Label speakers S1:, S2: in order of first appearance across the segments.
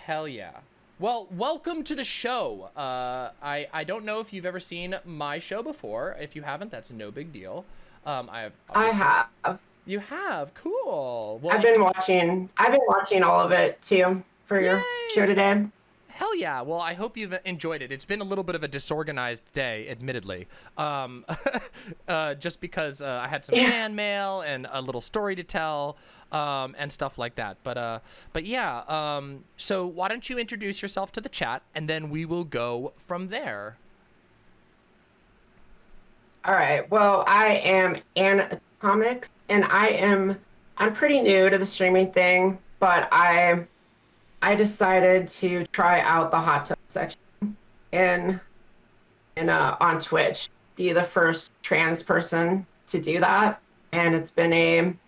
S1: Hell yeah. Well, welcome to the show. I don't know if you've ever seen my show before. If you haven't, that's no big deal. I have
S2: I
S1: obviously.
S2: have.
S1: You have? Cool. Well,
S2: I've
S1: you
S2: been
S1: can.
S2: watching. I've been watching all of it too for your show
S1: Yay!
S2: today.
S1: Hell yeah. Well, I hope you've enjoyed it. It's been a little bit of a disorganized day, admittedly. Um, just because I had some
S2: Yeah.
S1: fan mail and a little story to tell, and stuff like that. But yeah. So why don't you introduce yourself to the chat, and then we will go from there.
S2: All right. Well, I am AnneAtomics, and I'm pretty new to the streaming thing, but I decided to try out the hot tub section in on Twitch, be the first trans person to do that, and it's been an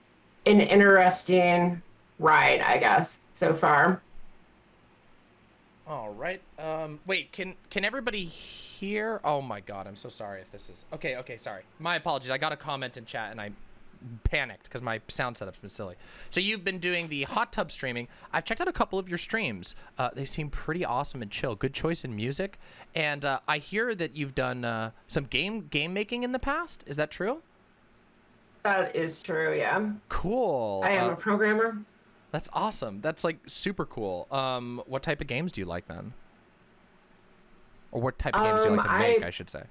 S2: interesting ride, I guess, so far.
S1: All right. Wait, can everybody hear? Oh my God, I'm so sorry if this is okay. Okay, sorry. My apologies. I got a comment in chat and I panicked because my sound setup's been silly. So you've been doing the hot tub streaming. I've checked out a couple of your streams. They seem pretty awesome and chill. Good choice in music. And I hear that you've done some game making in the past. Is that true?
S2: That is true, yeah.
S1: Cool.
S2: I am a programmer.
S1: That's awesome. That's like super cool. What type of games do you like then? Or what type of games do you like to make, I should say?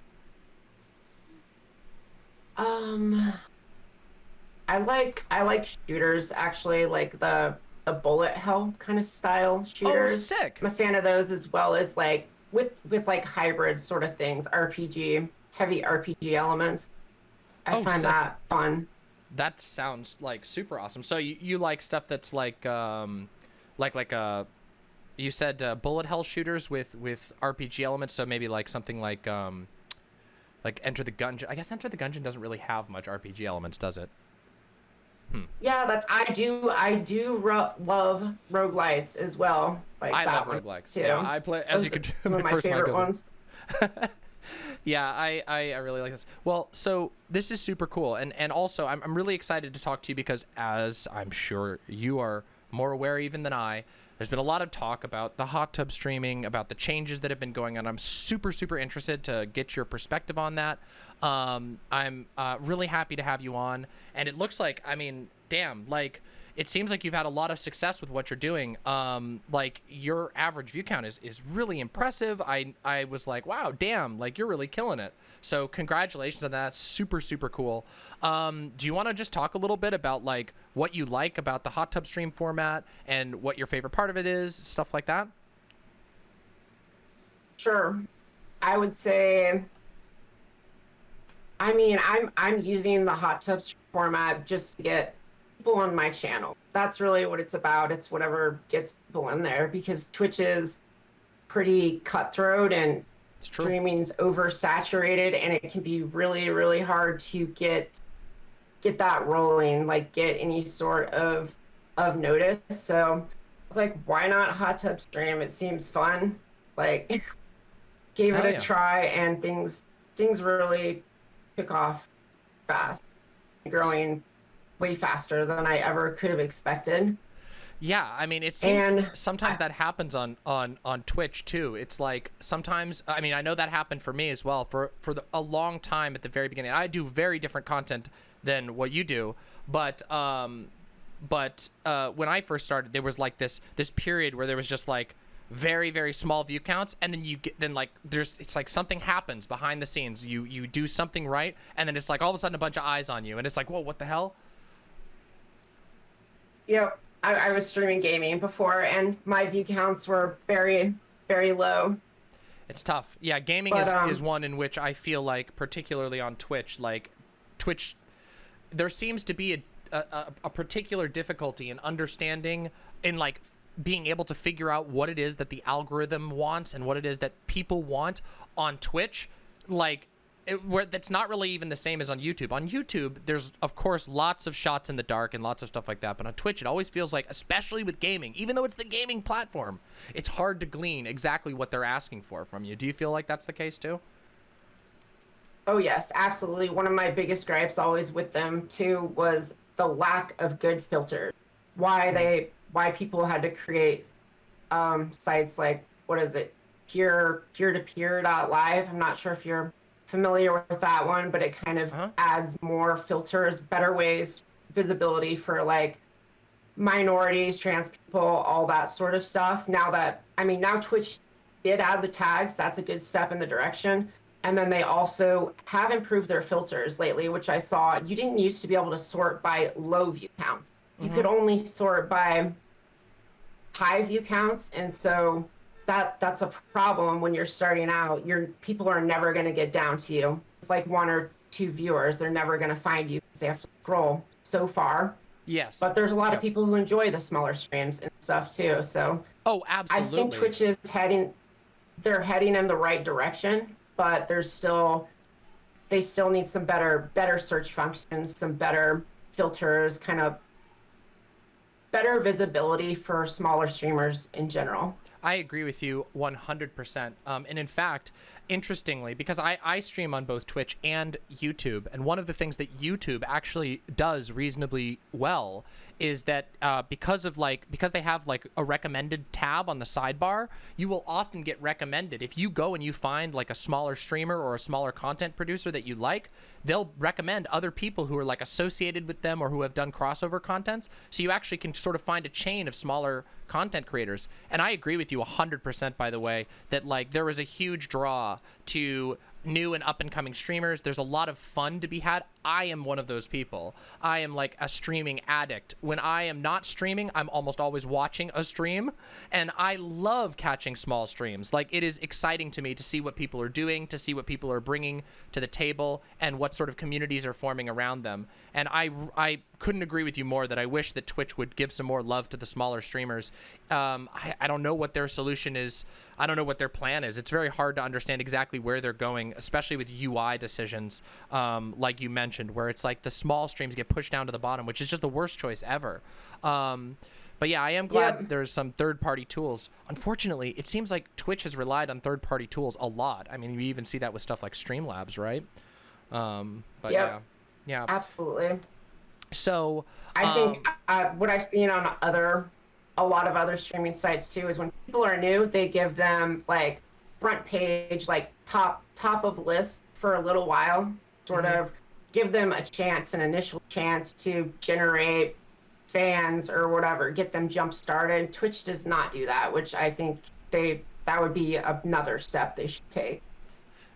S2: Um, I like shooters actually, like the bullet hell kind of style
S1: Oh,
S2: shooters.
S1: sick.
S2: I'm a fan of those as well as like with like hybrid sort of things, RPG, heavy RPG elements. I
S1: Oh,
S2: find
S1: sick.
S2: that fun.
S1: That sounds like super awesome. So you like stuff that's like you said bullet hell shooters with RPG elements. So maybe like something like Enter the Gungeon. I guess Enter the Gungeon doesn't really have much RPG elements, does it?
S2: Yeah, that's love roguelites as well, like
S1: I love
S2: that one
S1: roguelikes.
S2: too.
S1: Yeah, I play as
S2: Those
S1: you
S2: are
S1: could.
S2: some
S1: My
S2: of my
S1: first mind
S2: favorite
S1: goes like,
S2: ones.
S1: yeah, I really like this. Well, so this is super cool, and also I'm really excited to talk to you because, as I'm sure you are more aware even than I, there's been a lot of talk about the hot tub streaming, about the changes that have been going on. I'm super interested to get your perspective on that. I'm really happy to have you on, and it looks like, I mean, damn, like, it seems like you've had a lot of success with what you're doing. Like your average view count is really impressive. I was like, wow, damn, like you're really killing it. So congratulations on that. That's super cool. Do you want to just talk a little bit about like what you like about the hot tub stream format and what your favorite part of it is, stuff like that?
S2: Sure. I would say, I mean, I'm using the hot tub format just to get people on my channel. That's really what it's about. It's whatever gets people in there because Twitch is pretty cutthroat and
S1: It's true.
S2: streaming's oversaturated and it can be really hard to get that rolling, like get any sort of notice. So it's like, why not hot tub stream? It seems fun. Like gave it
S1: Hell
S2: a
S1: yeah.
S2: try and things really took off fast, growing way faster than I ever could have expected.
S1: Yeah, I mean, it seems
S2: And
S1: sometimes that happens on Twitch too. It's like sometimes, I mean, I know that happened for me as well. A long time at the very beginning, I do very different content than what you do, but when I first started, there was like this period where there was just like very small view counts, and then it's like something happens behind the scenes. You do something right, and then it's like all of a sudden a bunch of eyes on you, and it's like, whoa, what the hell?
S2: you know, I was streaming gaming before, and my view counts were very low.
S1: It's tough. Yeah, gaming
S2: But
S1: is one in which I feel like, particularly on Twitch, like Twitch, there seems to be a particular difficulty in understanding, in like being able to figure out what it is that the algorithm wants and what it is that people want on Twitch. Like, where that's not really even the same as on YouTube. On YouTube, there's of course lots of shots in the dark and lots of stuff like that. But on Twitch, it always feels like, especially with gaming, even though it's the gaming platform, it's hard to glean exactly what they're asking for from you. Do you feel like that's the case too?
S2: Oh yes, absolutely. One of my biggest gripes always with them too was the lack of good filters. Why people had to create sites like, what is it, peer-to-peer.live. I'm not sure if you're familiar with that one, but it kind of
S1: Uh-huh.
S2: adds more filters, better ways, visibility for like minorities, trans people, all that sort of stuff. Now Twitch did add the tags. That's a good step in the direction. And then they also have improved their filters lately, which I saw. You didn't used to be able to sort by low view counts. You
S1: Mm-hmm.
S2: could only sort by high view counts. And so that's a problem when you're starting out. Your people are never going to get down to you. It's like one or two viewers. They're never going to find you because they have to scroll so far.
S1: Yes.
S2: But there's a lot of
S1: Yep.
S2: people who enjoy the smaller streams and stuff too. So
S1: Oh,
S2: I think
S1: absolutely.
S2: Twitch is they're heading in the right direction, but they still need some better search functions, some better filters, kind of better visibility for smaller streamers in general.
S1: I agree with you 100%. And in fact, interestingly, because I stream on both Twitch and YouTube, and one of the things that YouTube actually does reasonably well is that because they have like a recommended tab on the sidebar, you will often get recommended. If you go and you find like a smaller streamer or a smaller content producer that you like, they'll recommend other people who are like associated with them or who have done crossover contents. So you actually can sort of find a chain of smaller content creators. And I agree with you 100%, by the way, that like there is a huge draw to new and up and coming streamers. There's a lot of fun to be had. I am one of those people. I am like a streaming addict. When I am not streaming, I'm almost always watching a stream, and I love catching small streams. Like, it is exciting to me to see what people are doing, to see what people are bringing to the table, and what sort of communities are forming around them. And I couldn't agree with you more that I wish that Twitch would give some more love to the smaller streamers. I don't know what their solution is. I don't know what their plan is. It's very hard to understand exactly where they're going, especially with UI decisions, like you mentioned, where it's like the small streams get pushed down to the bottom, which is just the worst choice ever. But yeah, I am glad there's some third-party tools. Unfortunately, it seems like Twitch has relied on third-party tools a lot. I mean, you even see that with stuff like Streamlabs, right? But yeah.
S2: Absolutely.
S1: So
S2: I think what I've seen on a lot of other streaming sites too is when people are new, they give them like front page, like top of list for a little while, sort of give them a chance, an initial chance to generate fans or whatever, get them jump started. Twitch does not do that, which I think that would be another step they should take.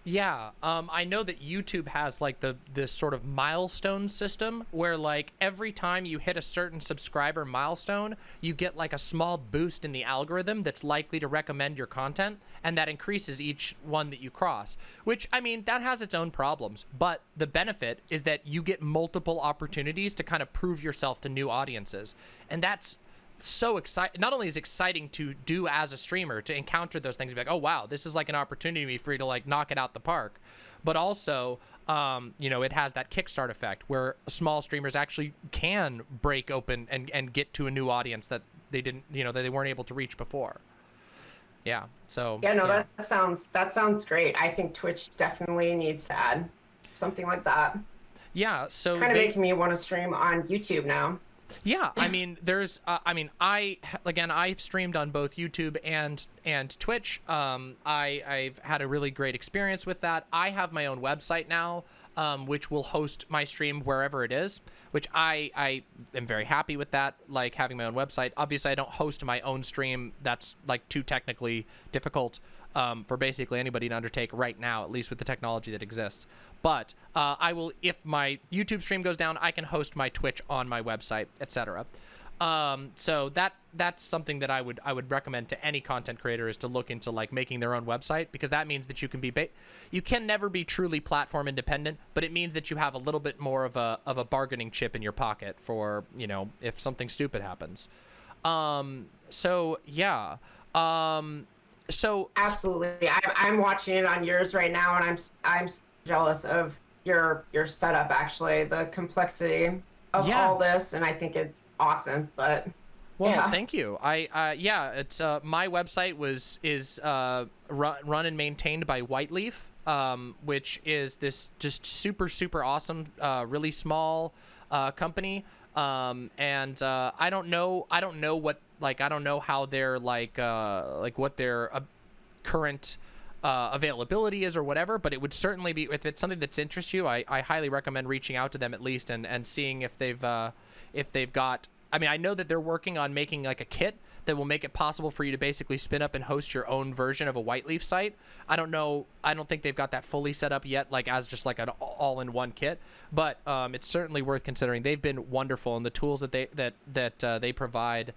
S1: Yeah, I know that YouTube has like this sort of milestone system where like every time you hit a certain subscriber milestone, you get like a small boost in the algorithm that's likely to recommend your content, and that increases each one that you cross, which, I mean, that has its own problems, but the benefit is that you get multiple opportunities to kind of prove yourself to new audiences, and that's so exciting. Not only is it exciting to do as a streamer, to encounter those things and be like, oh wow, this is like an opportunity for you to like knock it out the park, but also it has that kickstart effect where small streamers actually can break open and get to a new audience that they didn't, that they weren't able to reach before. Yeah. So
S2: that sounds great. I think Twitch definitely needs to add something like that.
S1: Yeah, so
S2: kind of making me want to stream on YouTube now.
S1: Yeah, I mean, there's, I've streamed on both YouTube and Twitch. I've had a really great experience with that. I have my own website now, which will host my stream wherever it is, which I am very happy with that, like having my own website. Obviously, I don't host my own stream. That's like too technically difficult for basically anybody to undertake right now, at least with the technology that exists. But I will, if my YouTube stream goes down, I can host my Twitch on my website, etc. So that's something that I would recommend to any content creator, is to look into like making their own website, because that means that you can you can never be truly platform independent, but it means that you have a little bit more of a bargaining chip in your pocket for, if something stupid happens. So yeah. So
S2: absolutely, I'm watching it on yours right now, and I'm jealous of your setup. Actually, the complexity of all this, and I think it's awesome. But
S1: thank you. It's my website is run and maintained by Whiteleaf, which is this just super awesome, really small company. I don't know what, like, I don't know how their like what their current availability is or whatever, but it would certainly be, if it's something that's interests you, I highly recommend reaching out to them at least and seeing if they've got, I mean, I know that they're working on making like a kit that will make it possible for you to basically spin up and host your own version of a Whiteleaf site. I don't know, I don't think they've got that fully set up yet, like as just like an all-in-one kit, but it's certainly worth considering. They've been wonderful, and the tools that they provide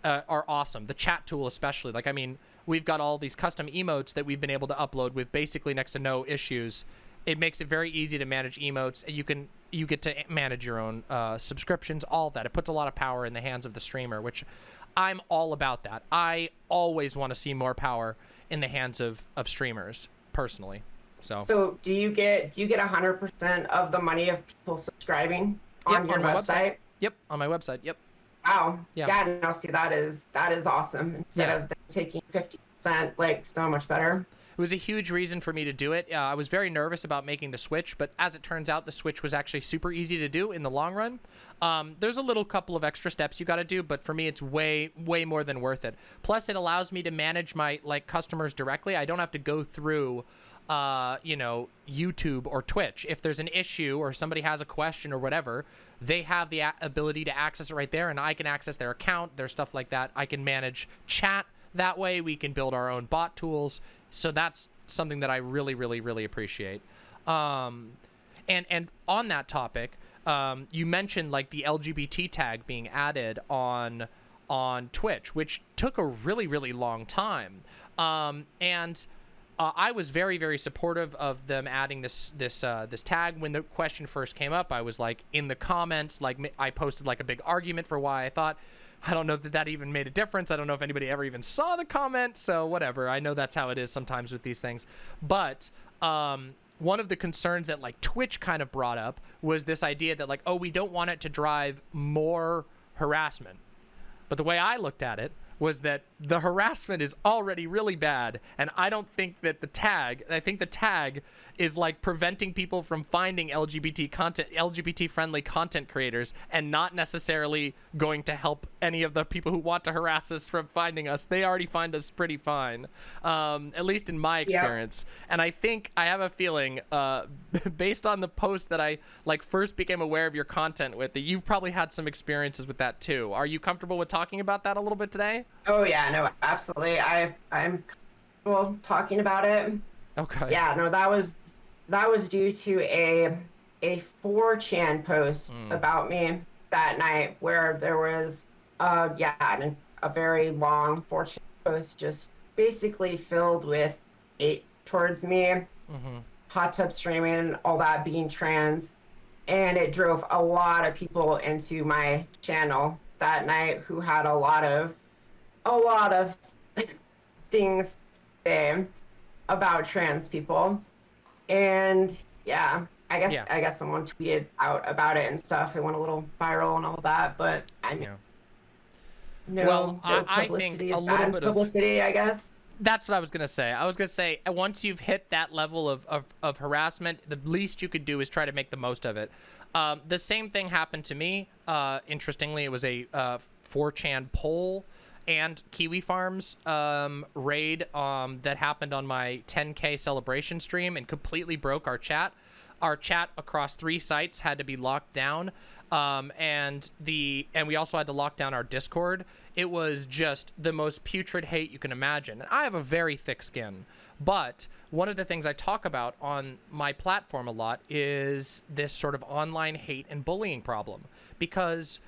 S1: are awesome. The chat tool especially, like, I mean, we've got all these custom emotes that we've been able to upload with basically next to no issues. It makes it very easy to manage emotes. You get to manage your own subscriptions, all that. It puts a lot of power in the hands of the streamer, which I'm all about that. I always want to see more power in the hands of streamers, personally. So
S2: do you get 100% of the money of people subscribing on your website?
S1: Yep, on my website. Yep.
S2: Wow. Yeah. No, see, that is awesome. Instead of them taking 50%, like, so much better.
S1: It was a huge reason for me to do it. I was very nervous about making the switch, but as it turns out, the switch was actually super easy to do in the long run. There's a little couple of extra steps you got to do, but for me, it's way more than worth it. Plus, it allows me to manage my customers directly. I don't have to go through YouTube or Twitch. If there's an issue or somebody has a question or whatever, they have the ability to access it right there, and I can access their account, their stuff like that. I can manage chat that way. We can build our own bot tools. So that's something that I really appreciate. And on that topic, you mentioned like the LGBT tag being added on Twitch, which took a really long time. I was very supportive of them adding this tag. When the question first came up, I was like in the comments, like I posted like a big argument for why I thought. I don't know that even made a difference. I don't know if anybody ever even saw the comment, so whatever. I know that's how it is sometimes with these things. But one of the concerns that like Twitch kind of brought up was this idea that like, oh, we don't want it to drive more harassment. But the way I looked at it was that the harassment is already really bad, and I don't think that I think the tag is like preventing people from finding LGBT-friendly content creators, and not necessarily going to help any of the people who want to harass us from finding us. They already find us pretty fine, at least in my experience. Yep. And I think I have a feeling, based on the post that I like first became aware of your content with, that you've probably had some experiences with that too. Are you comfortable with talking about that a little bit today?
S2: Oh yeah, no, absolutely. I'm comfortable talking about it.
S1: Okay.
S2: Yeah, no, that was due to a 4chan post about me that night, where there was a very long 4chan post just basically filled with hate towards me, hot tub streaming and all that, being trans, and it drove a lot of people into my channel that night who had a lot of things to say about trans people. And I guess someone tweeted out about it and stuff. It went a little viral and all that, but I mean,
S1: I think a little bit of
S2: publicity, I guess.
S1: That's what I was gonna say. I was gonna say, once you've hit that level of harassment, the least you could do is try to make the most of it. The same thing happened to me. Interestingly, it was a 4chan poll and Kiwi Farms raid that happened on my 10K celebration stream and completely broke our chat. Our chat across 3 sites had to be locked down, and we also had to lock down our Discord. It was just the most putrid hate you can imagine. And I have a very thick skin, but one of the things I talk about on my platform a lot is this sort of online hate and bullying problem, because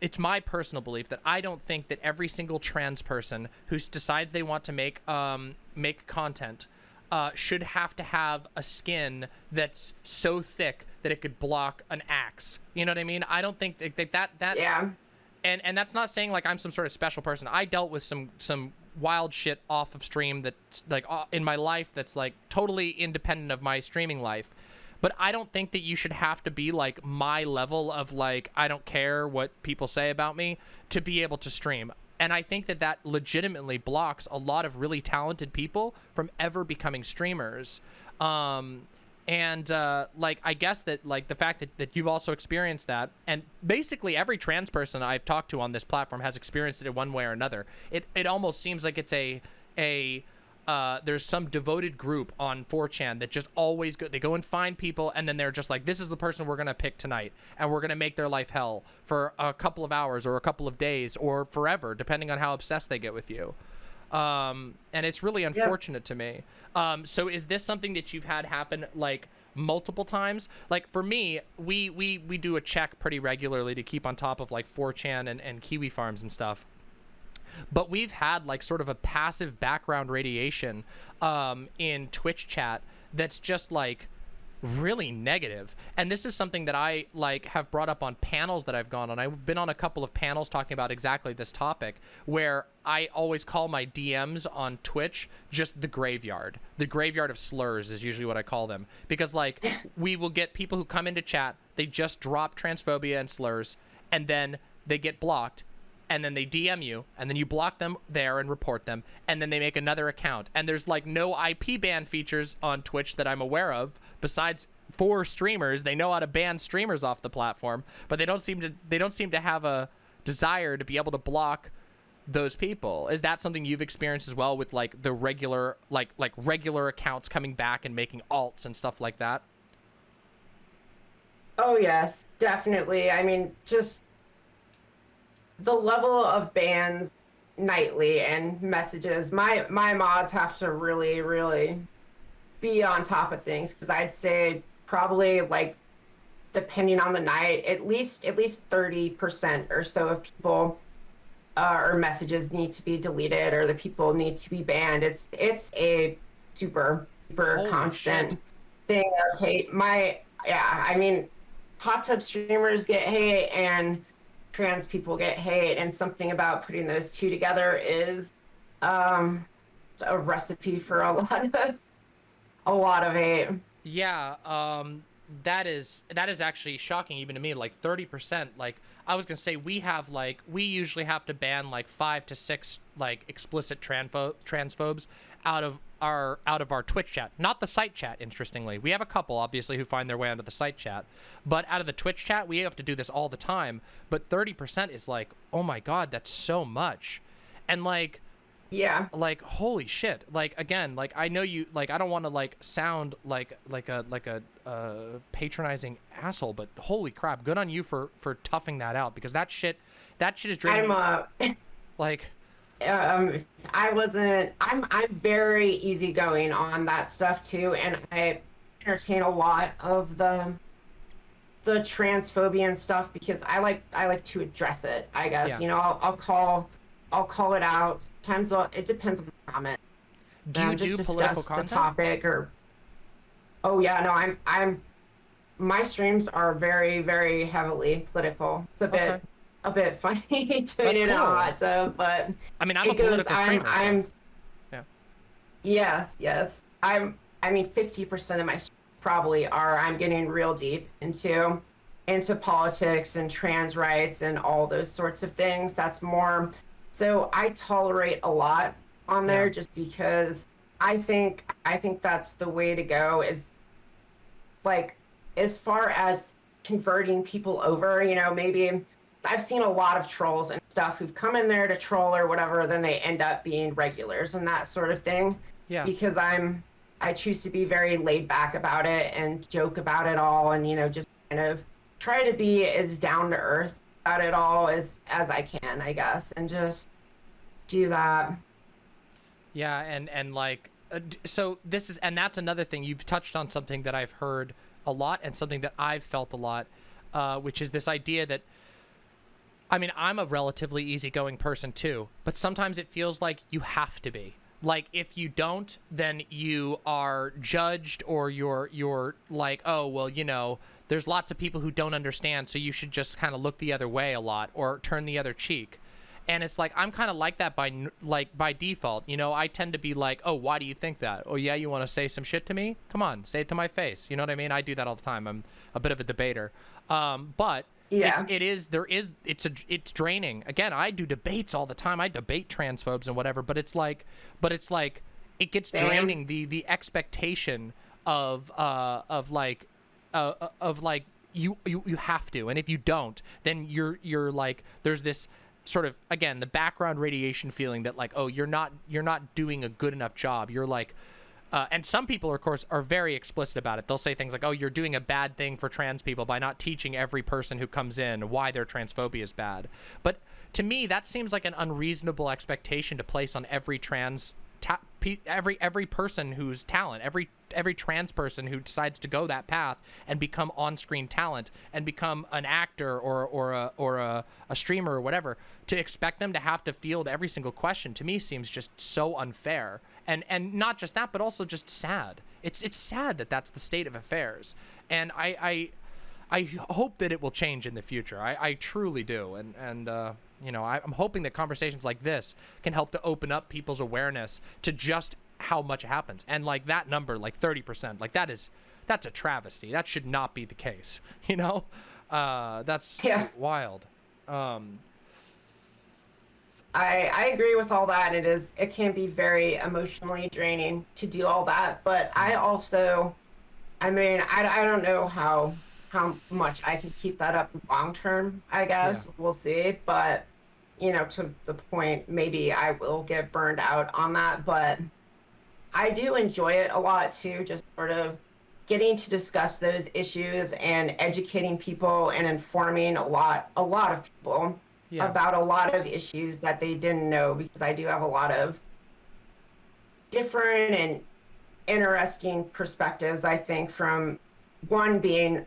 S1: it's my personal belief that I don't think that every single trans person who decides they want to make content should have to have a skin that's so thick that it could block an axe. You know what I mean? I don't think that
S2: Yeah.
S1: And that's not saying like I'm some sort of special person. I dealt with some wild shit off of stream that's like in my life that's like totally independent of my streaming life. But I don't think that you should have to be like my level of like, I don't care what people say about me to be able to stream. And I think that legitimately blocks a lot of really talented people from ever becoming streamers. And like, I guess that like the fact that you've also experienced that, and basically every trans person I've talked to on this platform has experienced it in one way or another. It almost seems like it's there's some devoted group on 4chan that just always they go and find people, and then they're just like, this is the person we're gonna pick tonight, and we're gonna make their life hell for a couple of hours or a couple of days or forever, depending on how obsessed they get with you. And it's really unfortunate to me. So is this something that you've had happen like multiple times? Like for me, we do a check pretty regularly to keep on top of like 4chan and Kiwi farms and stuff. But we've had like sort of a passive background radiation in Twitch chat that's just like really negative. And this is something that I like have brought up on panels that I've gone on. I've been on a couple of panels talking about exactly this topic, where I always call my DMs on Twitch just the graveyard. The graveyard of slurs is usually what I call them, because like we will get people who come into chat, they just drop transphobia and slurs, and then they get blocked, and then they DM you, and then you block them there and report them, and then they make another account. And there's like no IP ban features on Twitch that I'm aware of, besides for streamers. They know how to ban streamers off the platform, but they don't seem to have a desire to be able to block those people. Is that something you've experienced as well, with like the regular like regular accounts coming back and making alts and stuff like that?
S2: Oh yes, definitely. I mean, just the level of bans nightly and messages, my mods have to really be on top of things, because I'd say probably, like, depending on the night, at least 30% or so of people or messages need to be deleted, or the people need to be banned. It's a super
S1: Holy
S2: constant
S1: shit.
S2: thing of hate. I mean, hot tub streamers get hate and trans people get hate, and something about putting those two together is a recipe for a lot of hate.
S1: Yeah, that is actually shocking even to me. Like 30%. Like I was gonna say, we usually have to ban like 5 to 6 like explicit transphobes out of our Twitch chat, not the site chat. Interestingly, we have a couple obviously who find their way onto the site chat, but out of the Twitch chat we have to do this all the time. But 30% is like, oh my god, that's so much. And like,
S2: Yeah.
S1: like, holy shit. Like, again, like, I know you, like, I don't want to like sound like a patronizing asshole, but holy crap, good on you for toughing that out, because that shit is draining. Like,
S2: I'm very easygoing on that stuff too, and I entertain a lot of the transphobia and stuff, because I like to address it, I guess.
S1: Yeah.
S2: You know, I'll call it out. Sometimes it depends on the comment.
S1: do you do political
S2: The
S1: content?
S2: topic, or oh yeah, no, I'm my streams are very heavily political. It's a bit funny to
S1: That's
S2: it
S1: cool.
S2: not, so, but
S1: I mean, I'm a political streamer. So. Yeah.
S2: Yes. I mean, 50% of my streams probably are, I'm getting real deep into politics and trans rights and all those sorts of things. That's more, so I tolerate a lot on there, just because I think that's the way to go, is like, as far as converting people over, you know, maybe I've seen a lot of trolls and stuff who've come in there to troll or whatever, then they end up being regulars and that sort of thing.
S1: Yeah.
S2: Because I choose to be very laid back about it and joke about it all, and, you know, just kind of try to be as down to earth about it all as I can, I guess, and just do that.
S1: Yeah, and like, so this is, and that's another thing. You've touched on something that I've heard a lot, and something that I've felt a lot, which is this idea that, I mean, I'm a relatively easygoing person too, but sometimes it feels like you have to be. Like, if you don't, then you are judged, or you're like, oh, well, you know, there's lots of people who don't understand, so you should just kind of look the other way a lot, or turn the other cheek. And it's like, I'm kind of like that by default. You know, I tend to be like, oh, why do you think that? Oh, yeah, you want to say some shit to me? Come on, say it to my face. You know what I mean? I do that all the time. I'm a bit of a debater. But
S2: Yeah.
S1: it's draining. Again, I do debates all the time. I debate transphobes and whatever, but it's like it gets
S2: Same.
S1: draining, the expectation of like you have to, and if you don't, then you're like, there's this sort of, again, the background radiation feeling that like, oh, you're not doing a good enough job. You're like, and some people, of course, are very explicit about it. They'll say things like, oh, you're doing a bad thing for trans people by not teaching every person who comes in why their transphobia is bad. But to me, that seems like an unreasonable expectation to place on every every person who's talent, every trans person who decides to go that path and become on-screen talent and become an actor or a streamer or whatever, to expect them to have to field every single question, to me seems just so unfair. And not just that, but also just sad. It's sad that that's the state of affairs. And I hope that it will change in the future. I truly do. And you know, I'm hoping that conversations like this can help to open up people's awareness to just how much happens. And like that number, like 30%, like that's a travesty. That should not be the case. You know, that's wild.
S2: I agree with all that. It can be very emotionally draining to do all that. But I also, I mean, I don't know how much I can keep that up long term, I guess. We'll see. But, you know, to the point, maybe I will get burned out on that. But I do enjoy it a lot too, just sort of getting to discuss those issues and educating people and informing a lot of people about a lot of issues that they didn't know, because I do have a lot of different and interesting perspectives, I think, from one being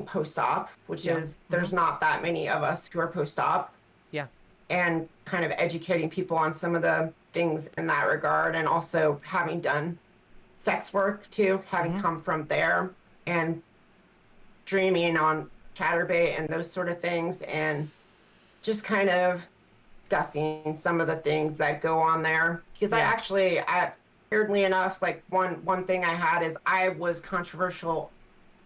S2: post-op, which is there's not that many of us who are post-op.
S1: Yeah.
S2: And kind of educating people on some of the things in that regard, and also having done sex work too, having come from there and streaming on Chatterbait and those sort of things, and just kind of discussing some of the things that go on there. Because weirdly enough, like one thing I had is I was controversial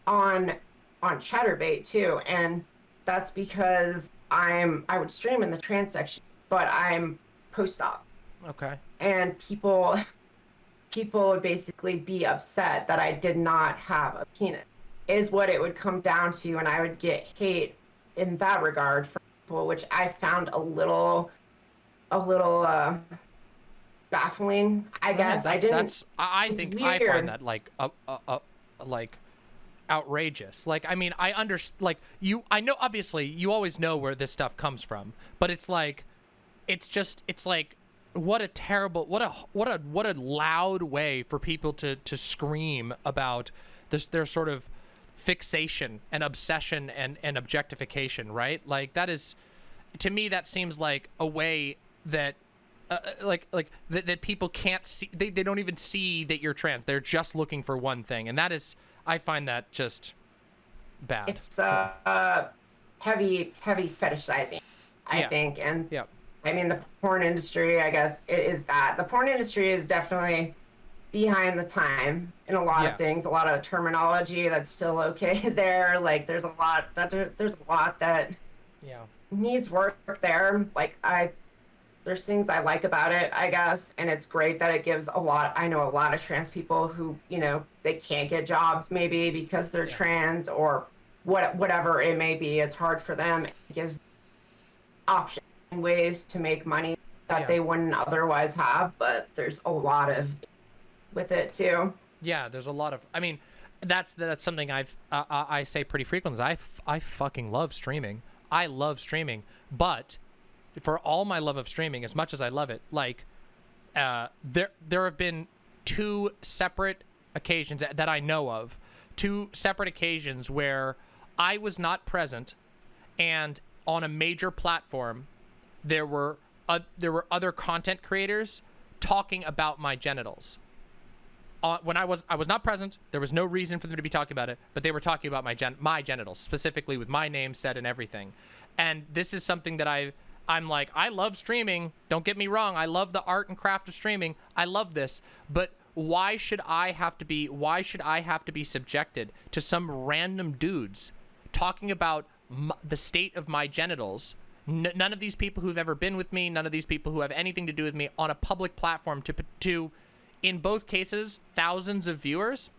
S2: on Chatterbait too, and that's because I would stream in the trans section, but I'm post-op.
S1: Okay.
S2: And people would basically be upset that I did not have a penis, is what it would come down to, and I would get hate in that regard from people, which I found a little baffling, I guess. I think
S1: I find that like outrageous. Like, I mean, I know, obviously you always know where this stuff comes from, but it's like what a terrible, what a loud way for people to scream about this, their sort of fixation and obsession and objectification, right? Like, that is, to me, that seems like a way that that people can't see, they don't even see that you're trans. They're just looking for one thing, and that is, I find that just bad.
S2: It's heavy fetishizing, I think. And I mean, the porn industry, I guess it is that. The porn industry is definitely behind the time in a lot of things, a lot of terminology that's still okay there. Like, there's a lot that needs work there. Like, there's things I like about it, I guess, and it's great that it gives I know a lot of trans people who, you know, they can't get jobs maybe because they're trans, or whatever it may be. It's hard for them. It gives options and ways to make money that they wouldn't otherwise have, but there's a lot of with it too.
S1: Yeah, there's a lot of, I mean, that's something I say pretty frequently. I fucking love streaming. I love streaming, but for all my love of streaming, as much as I love it, like, there have been two separate occasions that I know of, two separate occasions where I was not present, and on a major platform, there were other content creators talking about my genitals. When I was not present, there was no reason for them to be talking about it, but they were talking about my genitals, specifically with my name said and everything. And this is something that I'm like, I love streaming. Don't get me wrong. I love the art and craft of streaming. I love this, but why should I have to be subjected to some random dudes talking about the state of my genitals? None of these people who've ever been with me, none of these people who have anything to do with me, on a public platform to in both cases, thousands of viewers.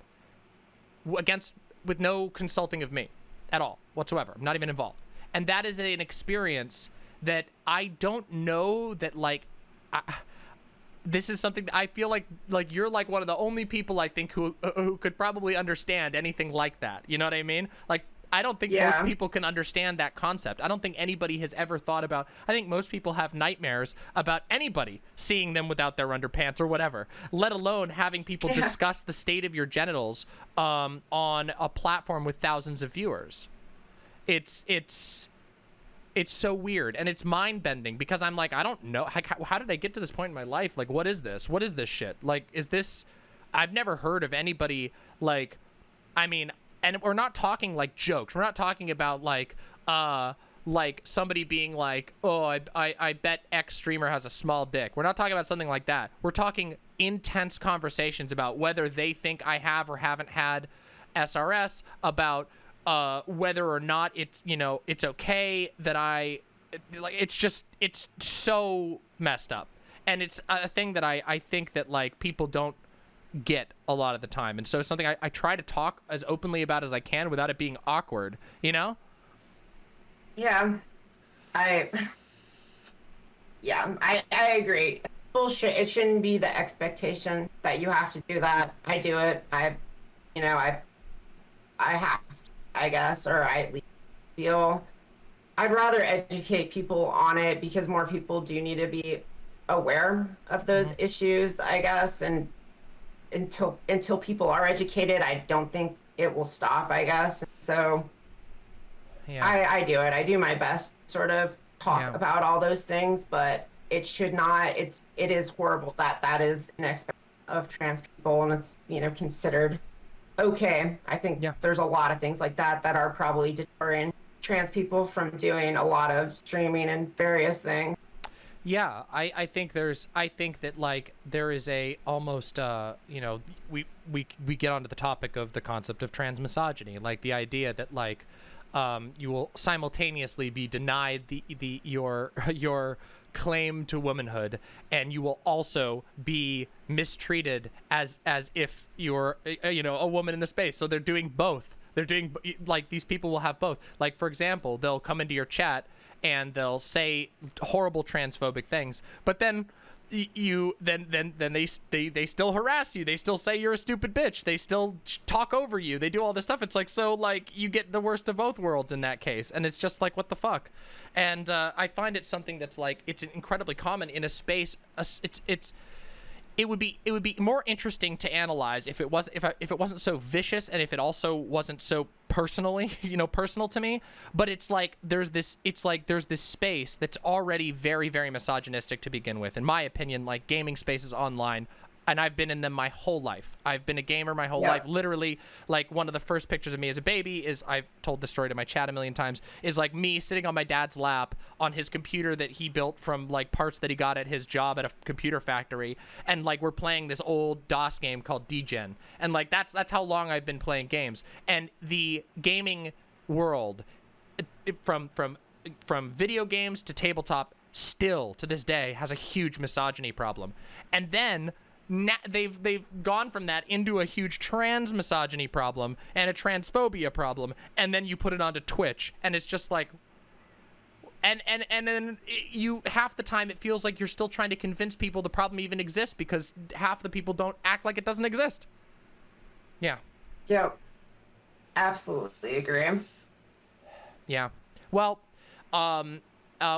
S1: with no consulting of me at all whatsoever. I'm not even involved. And that is an experience that I don't know that, like, this is something that I feel like you're like one of the only people I think who could probably understand anything like that. You know what I mean? Like, I don't think most people can understand that concept. I don't think anybody has ever thought about, I think most people have nightmares about anybody seeing them without their underpants or whatever, let alone having people discuss the state of your genitals on a platform with thousands of viewers. It's so weird, and it's mind-bending, because I'm like, I don't know, how did I get to this point in my life? Like, what is this? What is this shit? Like, is this, I've never heard of anybody, like, I mean, and we're not talking like jokes. We're not talking about like somebody being like, oh, I bet X streamer has a small dick. We're not talking about something like that. We're talking intense conversations about whether they think I have or haven't had SRS, about whether or not it's, you know, it's okay that like, it's so messed up. And it's a thing that I think that, like, people don't get a lot of the time. And so it's something I try to talk as openly about as I can without it being awkward, you know?
S2: Yeah. I agree. Bullshit. It shouldn't be the expectation that you have to do that. I do it. I have, I guess, or I at least feel I'd rather educate people on it, because more people do need to be aware of those issues, I guess. And until people are educated, I don't think it will stop, I guess. So I do it. I do my best to sort of talk about all those things, but it should not, it is horrible that is an expectation of trans people, and it's, you know, considered okay. I think there's a lot of things like that are probably deterring trans people from doing a lot of streaming and various things.
S1: Yeah, I think that, like, there is a almost you know, we get onto the topic of the concept of trans misogyny, like the idea that, like, you will simultaneously be denied your claim to womanhood, and you will also be mistreated as if you're you know, a woman in the space. So they're doing both. They're doing, like, these people will have both. Like, for example, they'll come into your chat and they'll say horrible transphobic things, but then they still harass you. They still say you're a stupid bitch. They still talk over you. They do all this stuff. It's like, so, like, you get the worst of both worlds in that case, and it's just like, what the fuck? And I find it something that's, like, it's incredibly common in a space. It would be more interesting to analyze if it wasn't so vicious, and if it also wasn't so personal to me. But it's like there's this space that's already very, very misogynistic to begin with, in my opinion. Like, gaming spaces online, and I've been in them my whole life. I've been a gamer my whole life. Literally, like, one of the first pictures of me as a baby is, I've told this story to my chat a million times, is like me sitting on my dad's lap on his computer that he built from, like, parts that he got at his job at a computer factory, and, like, we're playing this old DOS game called DGen, and, like, that's how long I've been playing games. And the gaming world, from video games to tabletop, still to this day has a huge misogyny problem. And then they've gone from that into a huge trans misogyny problem and a transphobia problem, and then you put it onto Twitch, and it's just like, and then you, half the time it feels like you're still trying to convince people the problem even exists, because half the people don't act like it doesn't exist. Yeah.
S2: Absolutely agree.
S1: Yeah. Well,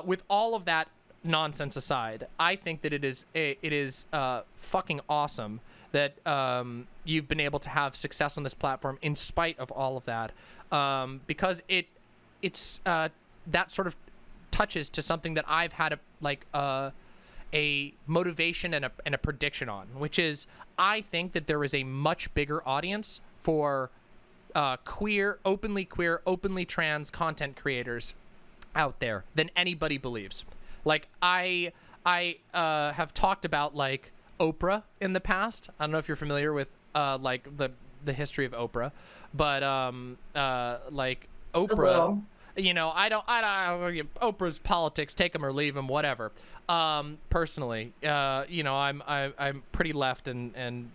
S1: with all of that nonsense aside, I think that it is fucking awesome that you've been able to have success on this platform in spite of all of that, because it's that sort of touches to something that I've had a motivation and a prediction on, which is, I think that there is a much bigger audience for openly queer, openly trans content creators out there than anybody believes. Like, I have talked about, like, Oprah in the past. I don't know if you're familiar with like the history of Oprah, but like, Oprah, Oprah's politics, take them or leave them, whatever. Personally, I'm pretty left, and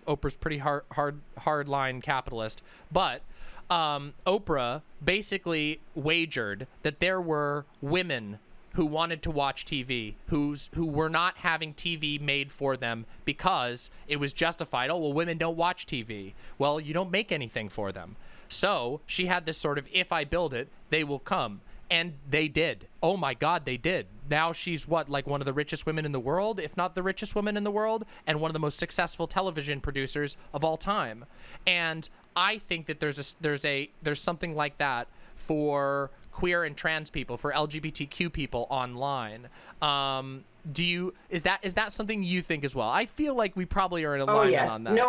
S1: Oprah's pretty hard line capitalist. But Oprah basically wagered that there were women who wanted to watch TV, who were not having TV made for them because it was justified. Oh, well, women don't watch TV. Well, you don't make anything for them. So she had this sort of, if I build it, they will come. And they did. Oh my God, they did. Now she's like one of the richest women in the world, if not the richest woman in the world, and one of the most successful television producers of all time. And I think that there's something like that for queer and trans people, for LGBTQ people online. Is that something you think as well? I feel like we probably are in alignment on that.
S2: No,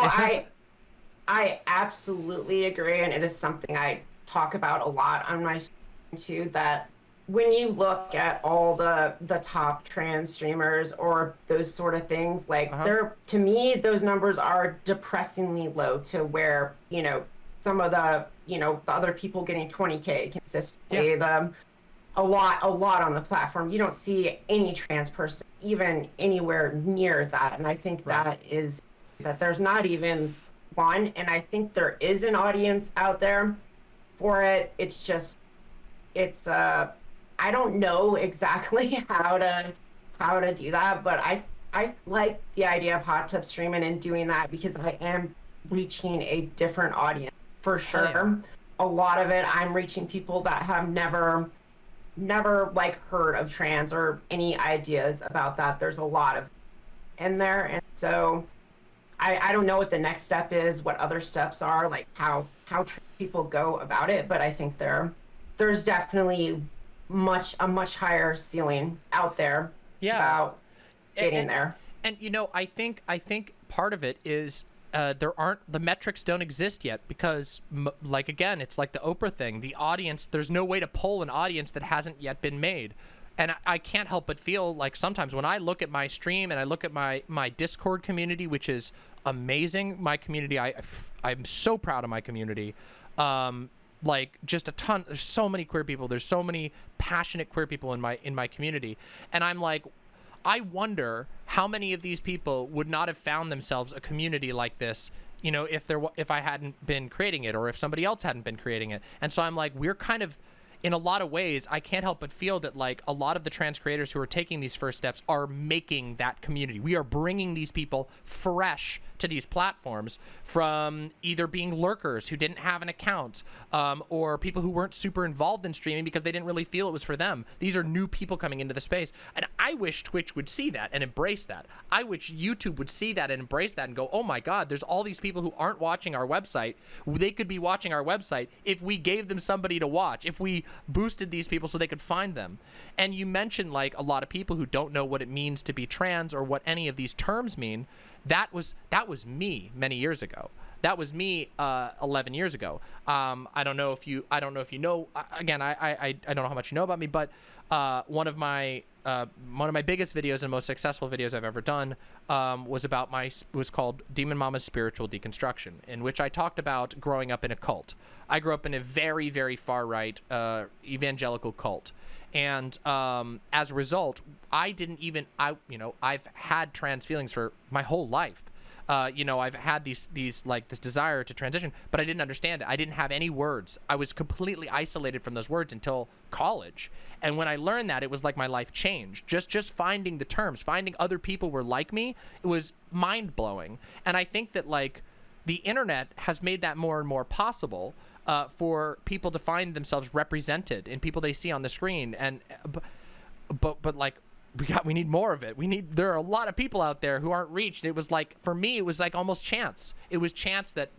S2: I absolutely agree, and it is something I talk about a lot on my stream too, that when you look at all the top trans streamers or those sort of things, like to me, those numbers are depressingly low to where, some of the other people getting 20K consistently, a lot on the platform. You don't see any trans person even anywhere near that. And I think that there's not even one, and I think there is an audience out there for it. It's just, I don't know exactly how to do that, but I like the idea of hot tub streaming and doing that because I am reaching a different audience for sure. Yeah. A lot of it, I'm reaching people that have never like heard of trans or any ideas about that. There's a lot of in there, and so I don't know what the next step is, what other steps are, like how people go about it, but I think there's definitely a much higher ceiling out there about getting there.
S1: And I think part of it is the metrics don't exist yet because again, it's like the Oprah thing. The audience, there's no way to poll an audience that hasn't yet been made. And I can't help but feel like sometimes when I look at my stream and I look at my Discord community, which is amazing, my community, I'm so proud of my community. Just a ton, there's so many queer people, there's so many passionate queer people in my community. And I'm like, I wonder how many of these people would not have found themselves a community like this, if I hadn't been creating it or if somebody else hadn't been creating it. And so I'm like, we're kind of, in a lot of ways, I can't help but feel that like a lot of the trans creators who are taking these first steps are making that community. We are bringing these people fresh to these platforms from either being lurkers who didn't have an account or people who weren't super involved in streaming because they didn't really feel it was for them. These are new people coming into the space. And I wish Twitch would see that and embrace that. I wish YouTube would see that and embrace that and go, oh my God, there's all these people who aren't watching our website. They could be watching our website if we gave them somebody to watch, if we boosted these people so they could find them. And you mentioned like a lot of people who don't know what it means to be trans or what any of these terms mean. That was me many years ago. That was me 11 years ago. I don't know if you know. Again, I don't know how much you know about me, but one of my biggest videos and most successful videos I've ever done was called DemonMama's Spiritual Deconstruction, in which I talked about growing up in a cult. I grew up in a very, very far right evangelical cult. And as a result, I've had trans feelings for my whole life. I've had this desire to transition, but I didn't understand it. I didn't have any words. I was completely isolated from those words until college. And when I learned that, it was like my life changed. Just finding the terms, finding other people were like me, it was mind blowing. And I think that like the internet has made that more and more possible. For people to find themselves represented in people they see on the screen, and but like we need more of it. There are a lot of people out there who aren't reached. It was like, for me, it was like almost chance. It was chance that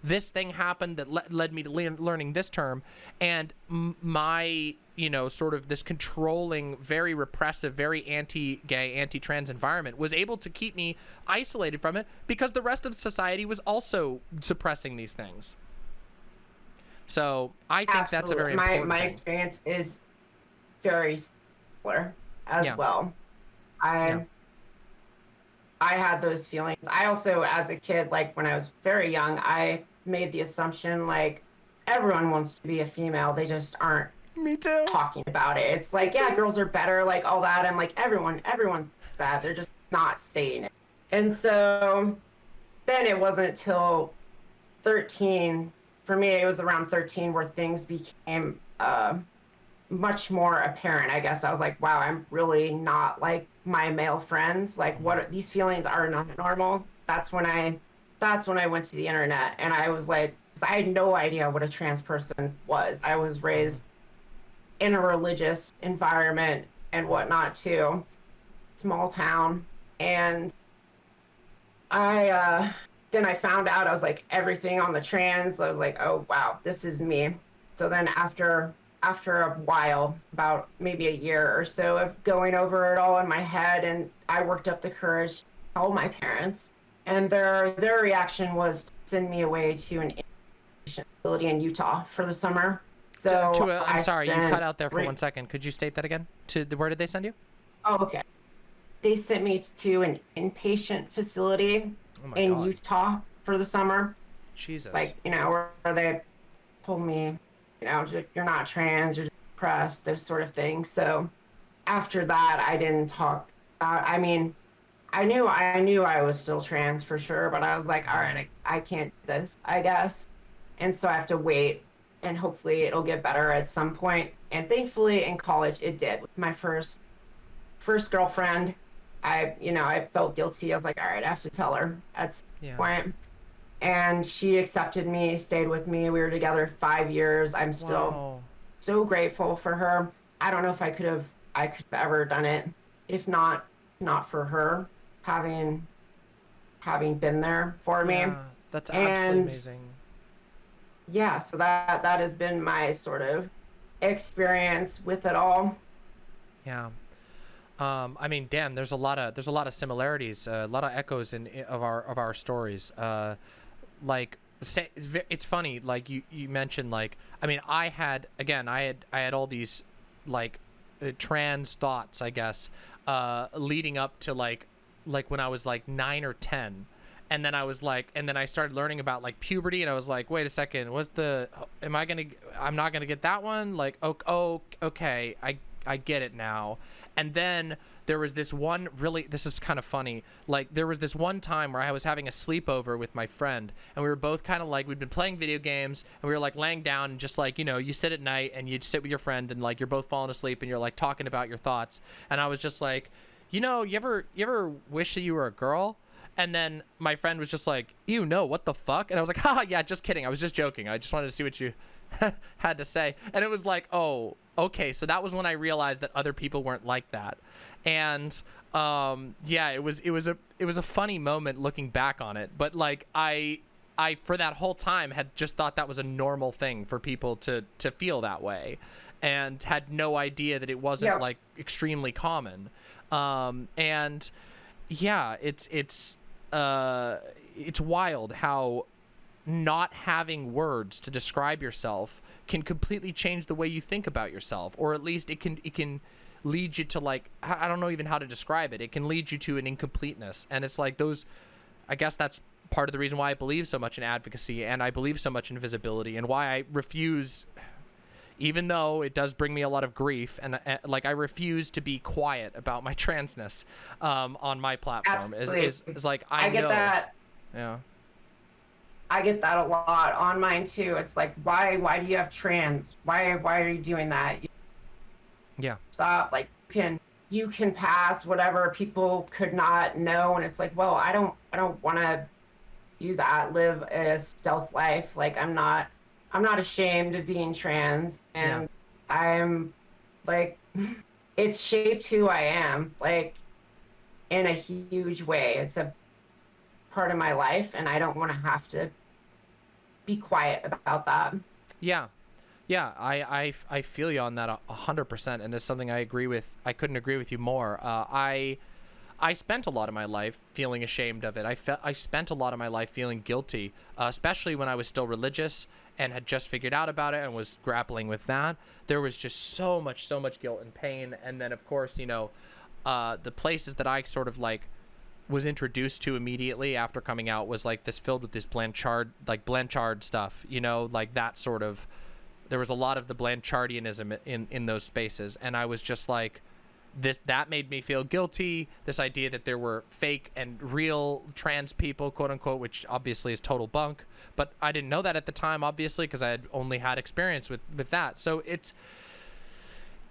S1: this thing happened that led me to learning this term, and my sort of this controlling, very repressive, very anti-gay, anti-trans environment was able to keep me isolated from it because the rest of society was also suppressing these things. So I think Absolutely. That's a very important
S2: my
S1: thing.
S2: Experience is very similar as well. I had those feelings. I also, as a kid, like when I was very young, I made the assumption like everyone wants to be a female. They just aren't
S1: Me too.
S2: talking about it. It's like, yeah, girls are better, like all that. I'm like, everyone's that. They're just not saying it. And so then it wasn't till 13, for me, it was around 13 where things became much more apparent. I guess I was like, wow, I'm really not like my male friends. Like, these feelings are not normal. That's when I went to the internet, and I was like, 'cause I had no idea what a trans person was. I was raised in a religious environment and whatnot too, small town. And then I found out, I was like, everything on the trans, I was like, oh wow, this is me. So then after a while, about maybe a year or so of going over it all in my head, and I worked up the courage to tell my parents, and their reaction was to send me away to an inpatient facility in Utah for the summer. So
S1: I'm sorry, you cut out there for 1 second. Could you state that again? Where did they send you?
S2: Oh, okay. They sent me to an inpatient facility in Utah for the summer.
S1: Jesus.
S2: Like, where they told me, you're not trans, you're depressed, those sort of things. So after that, I didn't talk about, I mean, I knew I was still trans for sure, but I was like, all right, I can't do this, I guess. And so I have to wait, and hopefully it'll get better at some point. And thankfully in college it did. With my first girlfriend, I felt guilty. I was like, all right, I have to tell her at some point. And she accepted me, stayed with me. We were together 5 years. I'm still so grateful for her. I don't know if I could have ever done it if not for her having been there for me.
S1: That's absolutely amazing.
S2: Yeah, so that has been my sort of experience with it all.
S1: Yeah. I mean, Dan, there's a lot of similarities, a lot of echoes of our stories. Like, it's funny, like you mentioned, like, I mean, I had all these like trans thoughts, I guess, leading up to like when I was like 9 or 10. And then I started learning about like puberty, and I was like, wait a second, I'm not gonna get that one? Like, okay, I get it now. And then there was this one, this is kind of funny. Like, there was this one time where I was having a sleepover with my friend, and we were both kind of like, we'd been playing video games, and we were like laying down, and just like, you sit at night and you'd sit with your friend, and like you're both falling asleep, and you're like talking about your thoughts. And I was just like, you ever wish that you were a girl? And then my friend was just like, what the fuck? And I was like, haha, yeah, just kidding. I was just joking. I just wanted to see what you had to say. And it was like, oh, okay. So that was when I realized that other people weren't like that. And it was a funny moment looking back on it. But like I for that whole time had just thought that was a normal thing for people to feel that way, and had no idea that it wasn't like extremely common. And yeah, it's wild how not having words to describe yourself can completely change the way you think about yourself, or at least it can lead you to, like, I don't know even how to describe it. It can lead you to an incompleteness. And it's like I guess that's part of the reason why I believe so much in advocacy, and I believe so much in visibility, and why I refuse, even though it does bring me a lot of grief, and like, I refuse to be quiet about my transness on my platform. Is like, I get that. Yeah.
S2: I get that a lot on mine too. It's like, why do you have trans? Why are you doing that?
S1: Yeah.
S2: Stop. Like, you can pass whatever people could not know. And it's like, well, I don't want to do that, live a stealth life. Like, I'm not ashamed of being trans, and I'm like, it's shaped who I am, like, in a huge way. It's a part of my life, and I don't want to have to be quiet about that.
S1: Yeah. I feel you on that 100%, and it's something I agree with. I couldn't agree with you more. I spent a lot of my life feeling ashamed of it. I spent a lot of my life feeling guilty, especially when I was still religious and had just figured out about it and was grappling with that. There was just so much guilt and pain. And then, of course, the places that I sort of like was introduced to immediately after coming out was like this, filled with this Blanchard stuff, like that sort of There was a lot of the Blanchardianism in those spaces, and I was just like, that made me feel guilty. This idea that there were fake and real trans people, quote unquote, which obviously is total bunk, but I didn't know that at the time, obviously, because I had only had experience with that. So it's,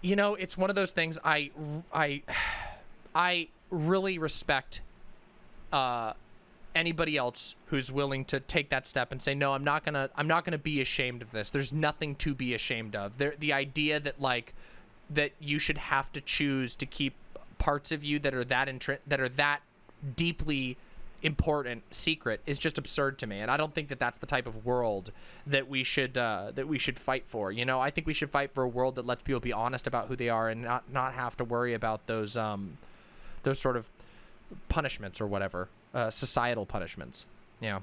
S1: you know, it's one of those things. I really respect anybody else who's willing to take that step and say, no, I'm not gonna be ashamed of this. There's nothing to be ashamed of. The idea that like that you should have to choose to keep parts of you that are that deeply important secret is just absurd to me. And I don't think that that's the type of world that we should fight for. You know, I think we should fight for a world that lets people be honest about who they are and not have to worry about those sort of punishments or whatever, societal punishments. Yeah.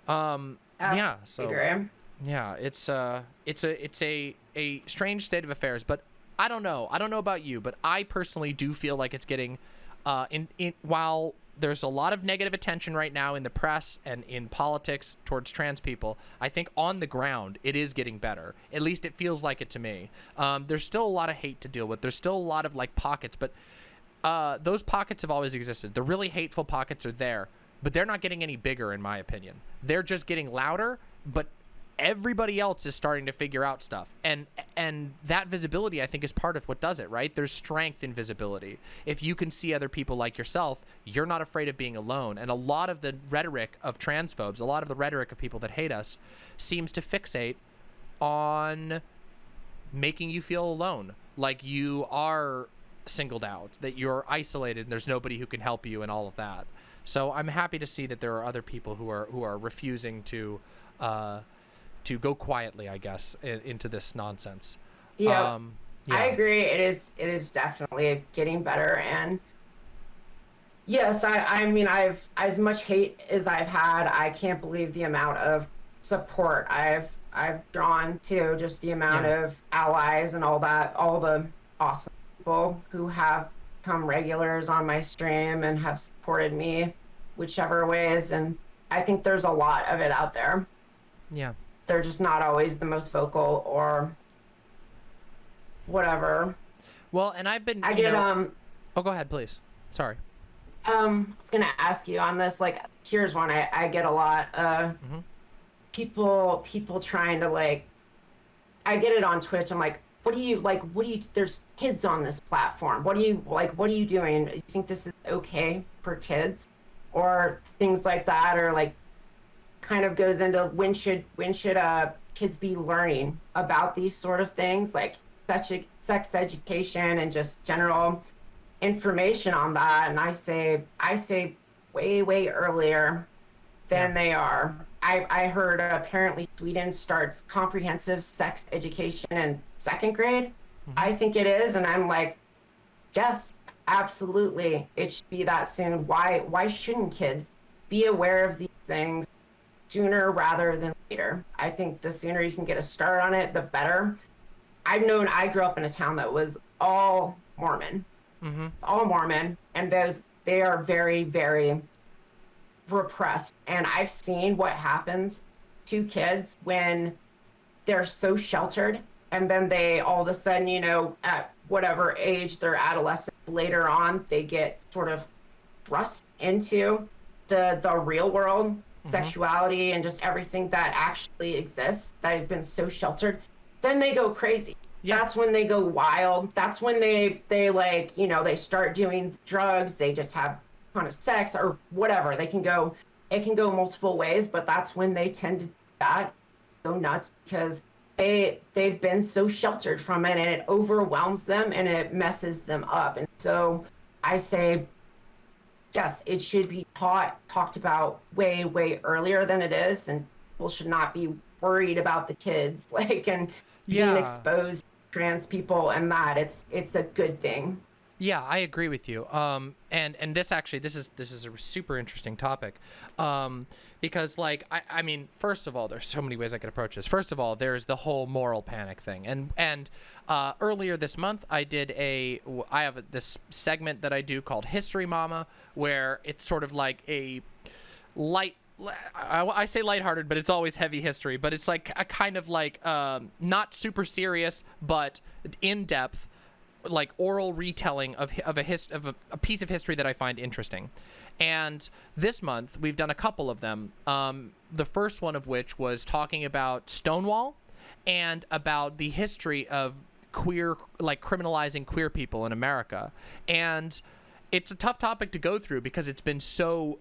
S1: Yeah. So. Yeah, it's a strange state of affairs, but I don't know about you, but I personally do feel like it's getting while there's a lot of negative attention right now in the press and in politics towards trans people, I think on the ground it is getting better. At least it feels like it to me. There's still a lot of hate to deal with. There's still a lot of like pockets, but those pockets have always existed. The really hateful pockets are there, but they're not getting any bigger in my opinion. They're just getting louder, but everybody else is starting to figure out stuff, and that visibility I think is part of what does it, right? There's strength in visibility. If you can see other people like yourself, you're not afraid of being alone. And a lot of the rhetoric of transphobes, a lot of the rhetoric of people that hate us, seems to fixate on making you feel alone, like you are singled out, that you're isolated and there's nobody who can help you and all of that. So I'm happy to see that there are other people who are refusing to go quietly, I guess, into this nonsense.
S2: Yeah. I agree. It is definitely getting better. And yes, I mean, I've as much hate as I've had, I can't believe the amount of support I've drawn to, just the amount of allies and all that, all the awesome people who have become regulars on my stream and have supported me whichever ways. And I think there's a lot of it out there.
S1: Yeah.
S2: They're just not always the most vocal or whatever.
S1: Well, and I've been,
S2: I get,
S1: oh, go ahead, please. Sorry.
S2: I was going to ask you on this, like, here's one I get a lot. People trying to, like, I get it on Twitch. I'm like, there's kids on this platform. What are you doing? You think this is okay for kids? Or things like that, or like, kind of goes into when should kids be learning about these sort of things, like sex education and just general information on that. And I say way earlier than they are. I heard apparently Sweden starts comprehensive sex education in 2nd grade. I think it is, and I'm like, yes, absolutely, it should be that soon. Why shouldn't kids be aware of these things sooner rather than later? I think the sooner you can get a start on it, the better. I grew up in a town that was all Mormon, all Mormon, and they are very, very repressed. And I've seen what happens to kids when they're so sheltered, and then they all of a sudden, you know, at whatever age they're adolescent, later on, they get sort of thrust into the real world. Sexuality and just everything that actually exists, that have been so sheltered, then they go crazy. That's when they go wild. That's when they like, you know, they start doing drugs, they just have a ton of sex or whatever. It can go multiple ways, but that's when they tend to do that, go nuts, because they've been so sheltered from it, and it overwhelms them and it messes them up. And so I say, yes, it should be talked about way earlier than it is, and people should not be worried about the kids, like, and being exposed to trans people, and that it's a good thing.
S1: Yeah, I agree with you. And this is a super interesting topic, because like I mean, first of all, there's so many ways I could approach this. First of all, there's the whole moral panic thing, and earlier this month I have this segment that I do called History Mama, where it's sort of like a light I say lighthearted, but it's always heavy history. But it's like a kind of like not super serious, but in depth, like oral retelling of a piece of history that I find interesting. And this month we've done a couple of them. The first one of which was talking about Stonewall and about the history of criminalizing queer people in America. And it's a tough topic to go through because it's been so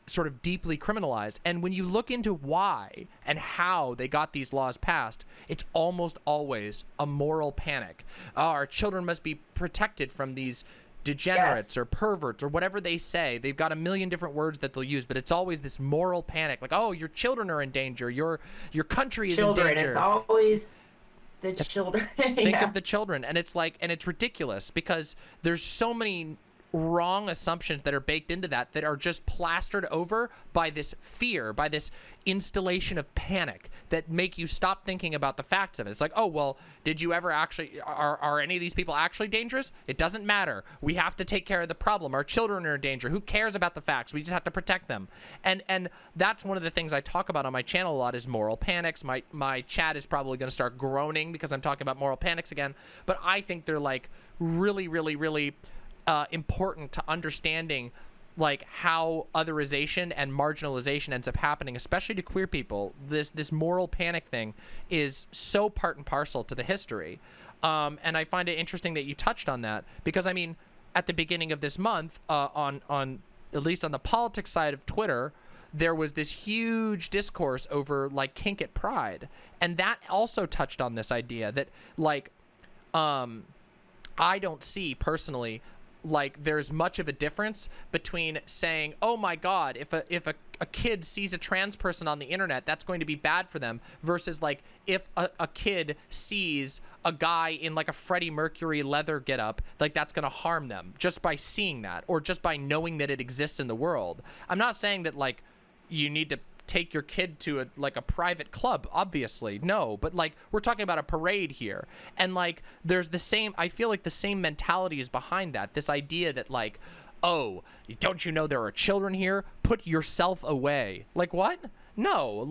S1: sort of deeply criminalized. And when you look into why and how they got these laws passed, it's almost always a moral panic. Our children must be protected from these degenerates or perverts or whatever they say. They've got a million different words that they'll use, but it's always this moral panic. Like, oh, your children are in danger. Your country is in danger.
S2: It's always the children.
S1: Think of the children. And it's it's ridiculous because there's so many wrong assumptions that are baked into that are just plastered over by this fear, by this installation of panic that make you stop thinking about the facts of it. It's like, oh, well, did you ever actually, are any of these people actually dangerous? It doesn't matter. We have to take care of the problem. Our children are in danger. Who cares about the facts? We just have to protect them. And that's one of the things I talk about on my channel a lot is moral panics. My chat is probably going to start groaning because I'm talking about moral panics again. But I think they're really, really, really important to understanding how otherization and marginalization ends up happening, especially to queer people. This moral panic thing is so part and parcel to the history. And I find it interesting that you touched on that because, I mean, at the beginning of this month, on at least on the politics side of Twitter, there was this huge discourse over kink at Pride. And that also touched on this idea that I don't see personally there's much of a difference between saying, oh my God, if a kid sees a trans person on the internet, that's going to be bad for them, versus if a kid sees a guy in a Freddie Mercury leather getup, that's going to harm them just by seeing that or just by knowing that it exists in the world. I'm not saying that you need to take your kid to a private club, obviously, no, but we're talking about a parade here, and there's the same, I feel the same mentality is behind that, this idea that oh, don't you know there are children here, put yourself away. What? No,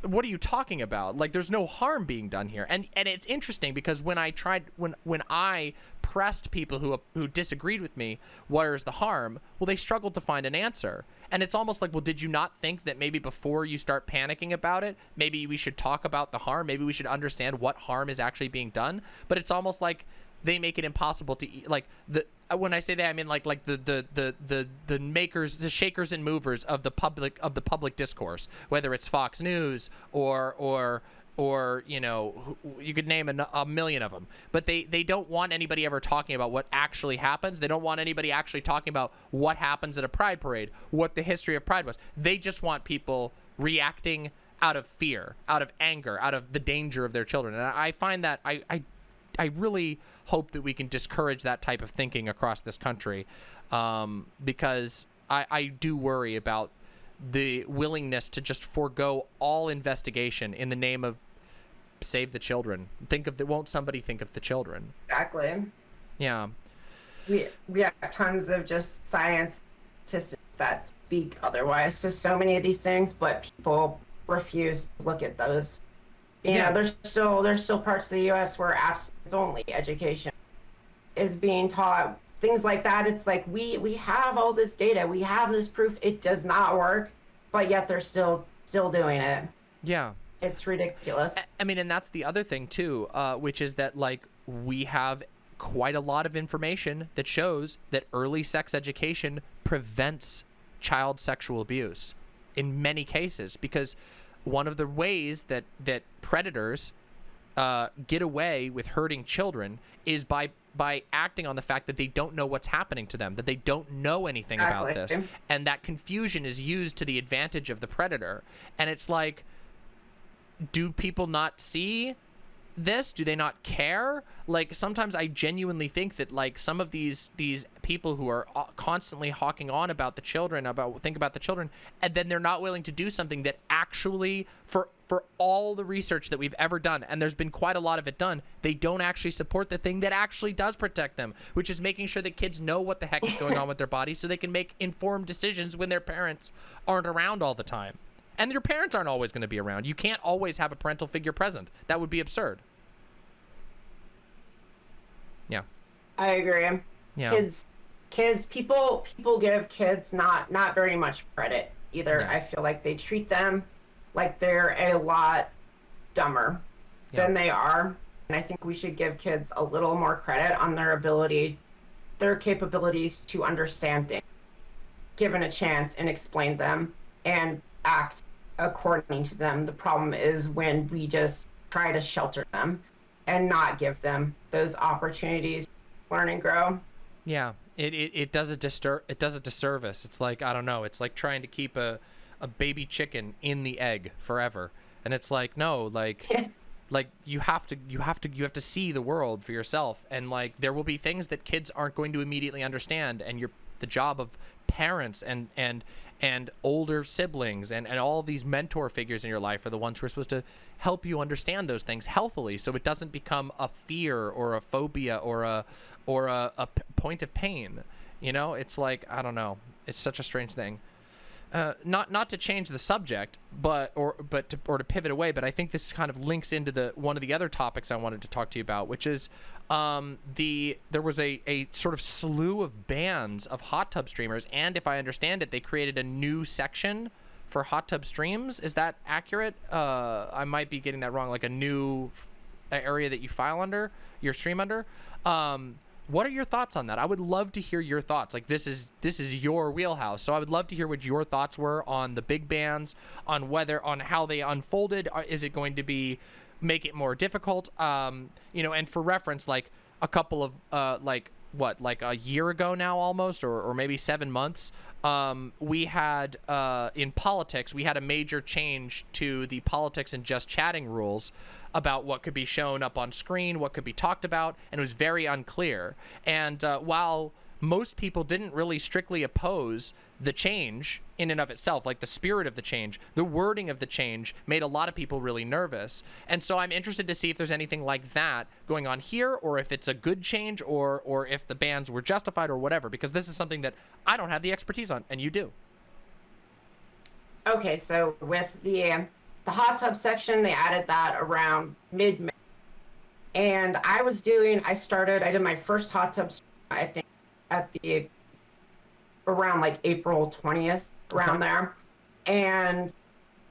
S1: what are you talking about? There's no harm being done here. And it's interesting because when I pressed people who disagreed with me, where's the harm? Well, they struggled to find an answer. And it's almost well, did you not think that maybe before you start panicking about it, maybe we should talk about the harm? Maybe we should understand what harm is actually being done? But it's almost they make it impossible to when I say that, I mean the makers, the shakers and movers of the public discourse, whether it's Fox News or you could name a million of them, but they don't want anybody ever talking about what actually happens. They don't want anybody actually talking about what happens at a Pride parade, what the history of Pride was. They just want people reacting out of fear, out of anger, out of the danger of their children. And I find that I really hope that we can discourage that type of thinking across this country, because I do worry about the willingness to just forego all investigation in the name of save the children. Won't somebody think of the children?
S2: Exactly.
S1: Yeah.
S2: We have tons of just scientists that speak otherwise to so many of these things, but people refuse to look at those. You know, there's still parts of the U.S. where abstinence only education is being taught. Things like that. It's we have all this data, we have this proof. It does not work, but yet they're still doing it.
S1: Yeah.
S2: It's ridiculous.
S1: I mean, and that's the other thing too, which is that we have quite a lot of information that shows that early sex education prevents child sexual abuse in many cases, because one of the ways that predators get away with hurting children is by acting on the fact that they don't know what's happening to them, that they don't know anything about this, and that confusion is used to the advantage of the predator. And it's do people not see this? Do they not care? Like, sometimes I genuinely think that, like, some of these people who are constantly hawking on about the children, think about the children, and then they're not willing to do something that actually, for all the research that we've ever done, and there's been quite a lot of it done, they don't actually support the thing that actually does protect them, which is making sure that kids know what the heck is going on with their bodies so they can make informed decisions when their parents aren't around all the time. And your parents aren't always going to be around. You can't always have a parental figure present. That would be absurd. Yeah.
S2: I agree.
S1: Yeah.
S2: People give kids not very much credit either.
S1: Yeah.
S2: I feel like they treat them like they're a lot dumber than they are. And I think we should give kids a little more credit on their capabilities to understand things, given a chance, and explain them and act according to them. The problem is when we just try to shelter them and not give them those opportunities to learn and grow.
S1: Yeah. It does a disservice. It's like, I don't know, it's like trying to keep a baby chicken in the egg forever. And it's like, no, like like you have to see the world for yourself. And like there will be things that kids aren't going to immediately understand, and the job of parents and older siblings and all of these mentor figures in your life are the ones who are supposed to help you understand those things healthily, so it doesn't become a fear or a phobia or a point of pain. You know, it's like, I don't know, it's such a strange thing. Not to change the subject, but to pivot away, but I think this kind of links into one of the other topics I wanted to talk to you about, which is there was a sort of slew of bans of hot tub streamers, and if I understand it, they created a new section for hot tub streams. Is that accurate? I might be getting that wrong. Like a new area that you file under, your stream under. What are your thoughts on that? I would love to hear your thoughts. Like, this is your wheelhouse, so I would love to hear what your thoughts were on the big bans, on how they unfolded. Is it going to make it more difficult? You know, and for reference, like a couple of like a year ago now, almost, or maybe 7 months, we had in politics, we had a major change to the politics and just chatting rules about what could be shown up on screen, what could be talked about, and it was very unclear. And while most people didn't really strictly oppose the change in and of itself, like the spirit of the change, the wording of the change made a lot of people really nervous. And so I'm interested to see if there's anything like that going on here, or if it's a good change, or if the bans were justified or whatever, because this is something that I don't have the expertise on, and you do.
S2: Okay, so with the hot tub section, they added that around mid-May. And I did my first hot tub, I think, around like April 20th, around there. And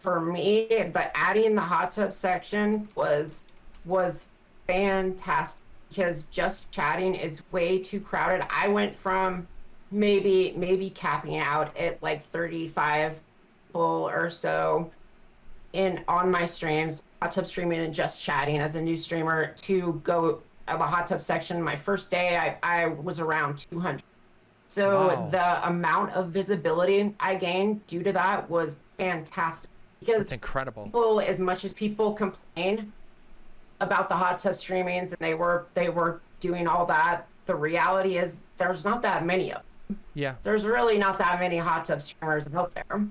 S2: for me, adding the hot tub section was fantastic, because just chatting is way too crowded. I went from maybe capping out at like 35 people or so on my streams, hot tub streaming and just chatting as a new streamer, to go of a hot tub section. My first day, I was around 200. So
S1: Wow.
S2: The amount of visibility I gained due to that was fantastic. Because
S1: That's incredible.
S2: as much as people complain about the hot tub streamings and they were doing all that, the reality is there's not that many of them.
S1: Yeah.
S2: There's really not that many hot tub streamers out there.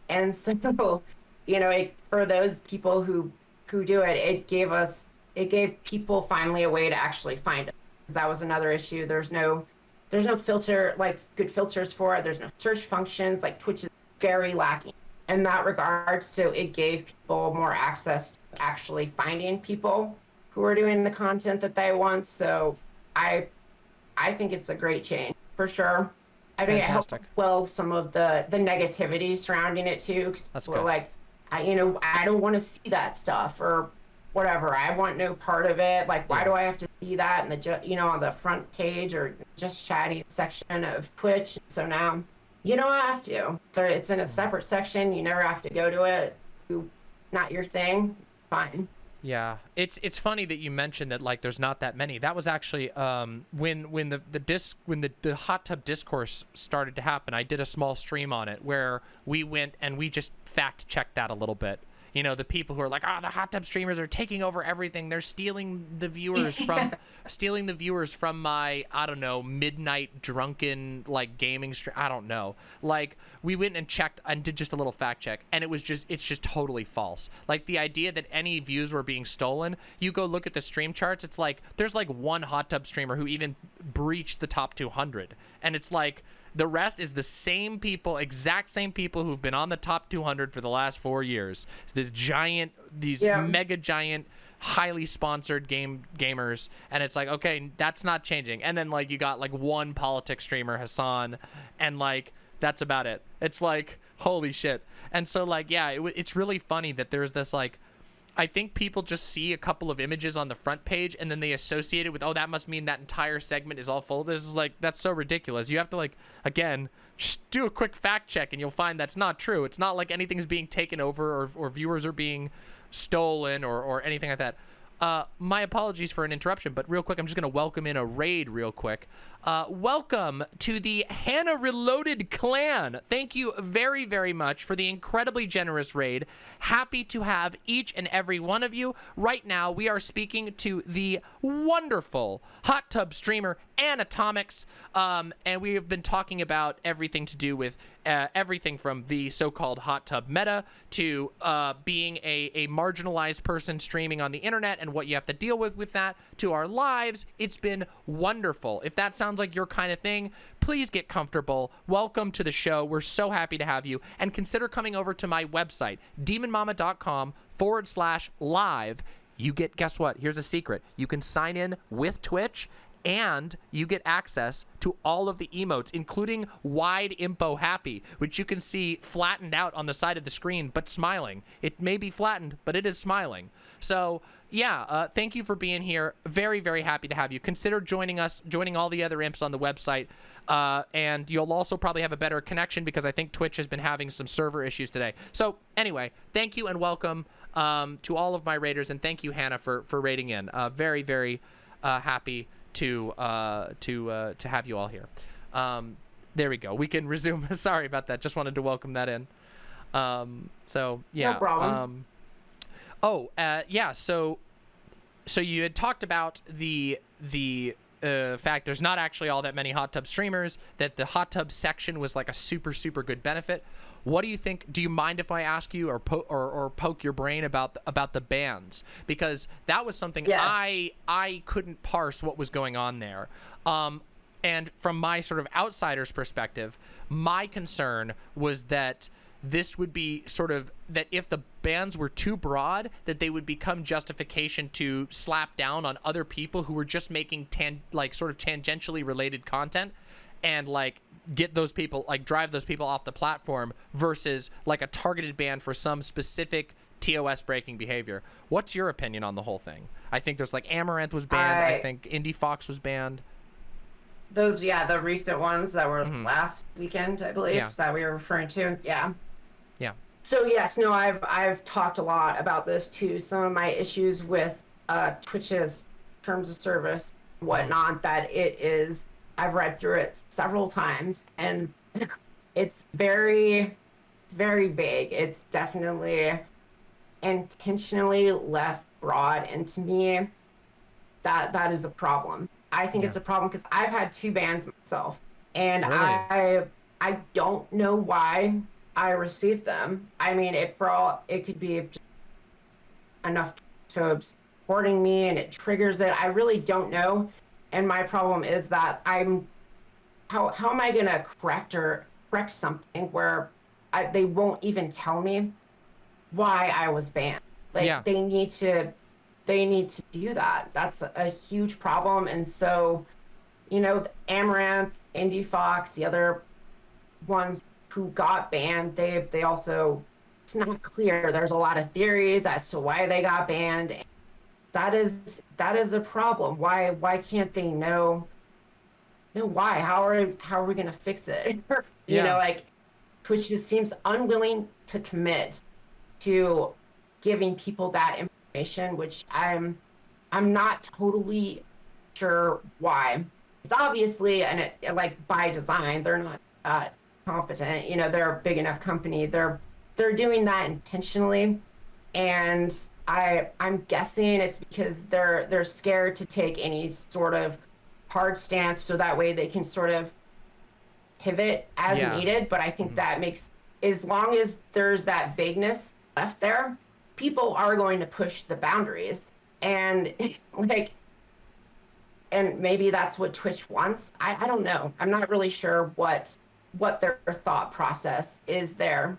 S2: And so, you know, for those people who do it, it gave people finally a way to actually find it. That was another issue. There's no filter, like good filters for it. There's no search functions. Like Twitch is very lacking in that regard. So it gave people more access to actually finding people who are doing the content that they want. So I think it's a great change for sure. I think
S1: Fantastic.
S2: it helped some of the negativity surrounding it too.
S1: That's
S2: people
S1: good.
S2: are like, I don't want to see that stuff or whatever. I want no part of it. Like, why do I have to see that in the on the front page or just chatting section of Twitch? So now you don't have to. It's in a separate section. You never have to go to it. Not your thing. Fine.
S1: Yeah, it's funny that you mentioned that, like, there's not that many. That was actually when the hot tub discourse started to happen. I did a small stream on it where we went and we just fact checked that a little bit, You know, the people who are like, the hot tub streamers are taking over everything. They're stealing the viewers from my, I don't know, midnight drunken like gaming stream. I don't know. Like, we went and checked and did just a little fact check, and it's just totally false. Like, the idea that any views were being stolen, you go look at the stream charts, it's like there's like one hot tub streamer who even breached the top 200, and it's like the rest is the same people, exact same people who've been on the top 200 for the last 4 years. These mega giant, highly sponsored gamers, and it's like, okay, that's not changing. And then like you got like one politics streamer, Hassan, and like that's about it. It's like, holy shit. And so like, yeah, it's really funny that there's this like, I think people just see a couple of images on the front page and then they associate it with, oh, that must mean that entire segment is all full. This is like, that's so ridiculous. You have to like, again, just do a quick fact check and you'll find that's not true. It's not like anything's being taken over or viewers are being stolen or anything like that. My apologies for an interruption, but real quick, I'm just going to welcome in a raid real quick. Welcome to the Hannah Reloaded clan. Thank you very, very much for the incredibly generous raid. Happy to have each and every one of you. Right now, we are speaking to the wonderful hot tub streamer, AnneAtomics, and we have been talking about everything to do with everything from the so-called hot tub meta to being a marginalized person streaming on the internet and what you have to deal with that, to our lives. It's been wonderful. If that sounds like your kind of thing, please get comfortable. Welcome to the show. We're so happy to have you. And consider coming over to my website, demonmama.com/live. You get, guess what? Here's a secret. You can sign in with Twitch, and you get access to all of the emotes, including wide impo happy, which you can see flattened out on the side of the screen, but smiling. It may be flattened, but it is smiling. So yeah, thank you for being here. Very, very happy to have you. Consider joining us, joining all the other imps on the website. And you'll also probably have a better connection because I think Twitch has been having some server issues today. So anyway, thank you and welcome to all of my raiders. And thank you, Hannah, for raiding in. Very, very happy to have you all here. There we go. We can resume. Sorry about that. Just wanted to welcome that in. So yeah.
S2: No problem.
S1: Yeah. So you had talked about the fact there's not actually all that many hot tub streamers, that the hot tub section was like a super, super good benefit. What do you think? Do you mind if I ask you or poke your brain about the bans? Because that was something I couldn't parse what was going on there. And from my sort of outsider's perspective, my concern was that this would be sort of that if the bans were too broad, that they would become justification to slap down on other people who were just making sort of tangentially related content, and like get those people, like drive those people off the platform, versus like a targeted ban for some specific TOS breaking behavior. What's your opinion on the whole thing? I think there's like Amaranth was banned. I think Indie Fox was banned.
S2: Those, the recent ones that were last weekend, I believe, that we were referring to. Yeah.
S1: Yeah.
S2: So yes, no, I've talked a lot about this too. Some of my issues with Twitch's terms of service, whatnot, that it is, I've read through it several times, and it's very, very vague. It's definitely intentionally left broad, and to me, that is a problem. I think it's a problem because I've had 2 bans myself, and really? I don't know why I received them. I mean, it could be just enough to supporting me and it triggers it. I really don't know. And my problem is that how am I gonna correct something where they won't even tell me why I was banned? Like they need to do that. That's a huge problem. And so, Amaranth, Indie Fox, the other ones who got banned, they also, it's not clear. There's a lot of theories as to why they got banned. That is a problem. Why can't they know why? How are we gonna fix it? Like Twitch just seems unwilling to commit to giving people that information, which I'm not totally sure why. It's obviously, and like by design, they're not competent. They're a big enough company. They're doing that intentionally. and I'm guessing it's because they're scared to take any sort of hard stance, so that way they can sort of pivot as
S1: Yeah.
S2: needed. But I think that makes, as long as there's that vagueness left there, people are going to push the boundaries. And like, and maybe that's what Twitch wants. I don't know. I'm not really sure what their thought process is there.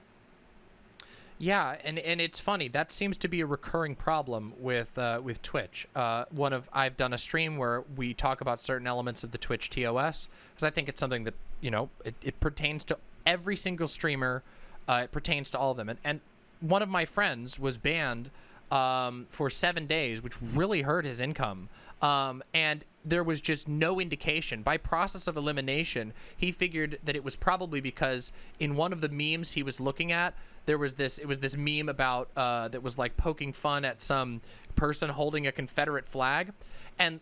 S1: Yeah, and it's funny. That seems to be a recurring problem with Twitch. I've done a stream where we talk about certain elements of the Twitch TOS, because I think it's something that, you know, it pertains to every single streamer. It pertains to all of them. And one of my friends was banned for 7 days, which really hurt his income. And there was just no indication. By process of elimination, he figured that it was probably because in one of the memes he was looking at, it was this meme about that was like poking fun at some person holding a Confederate flag. And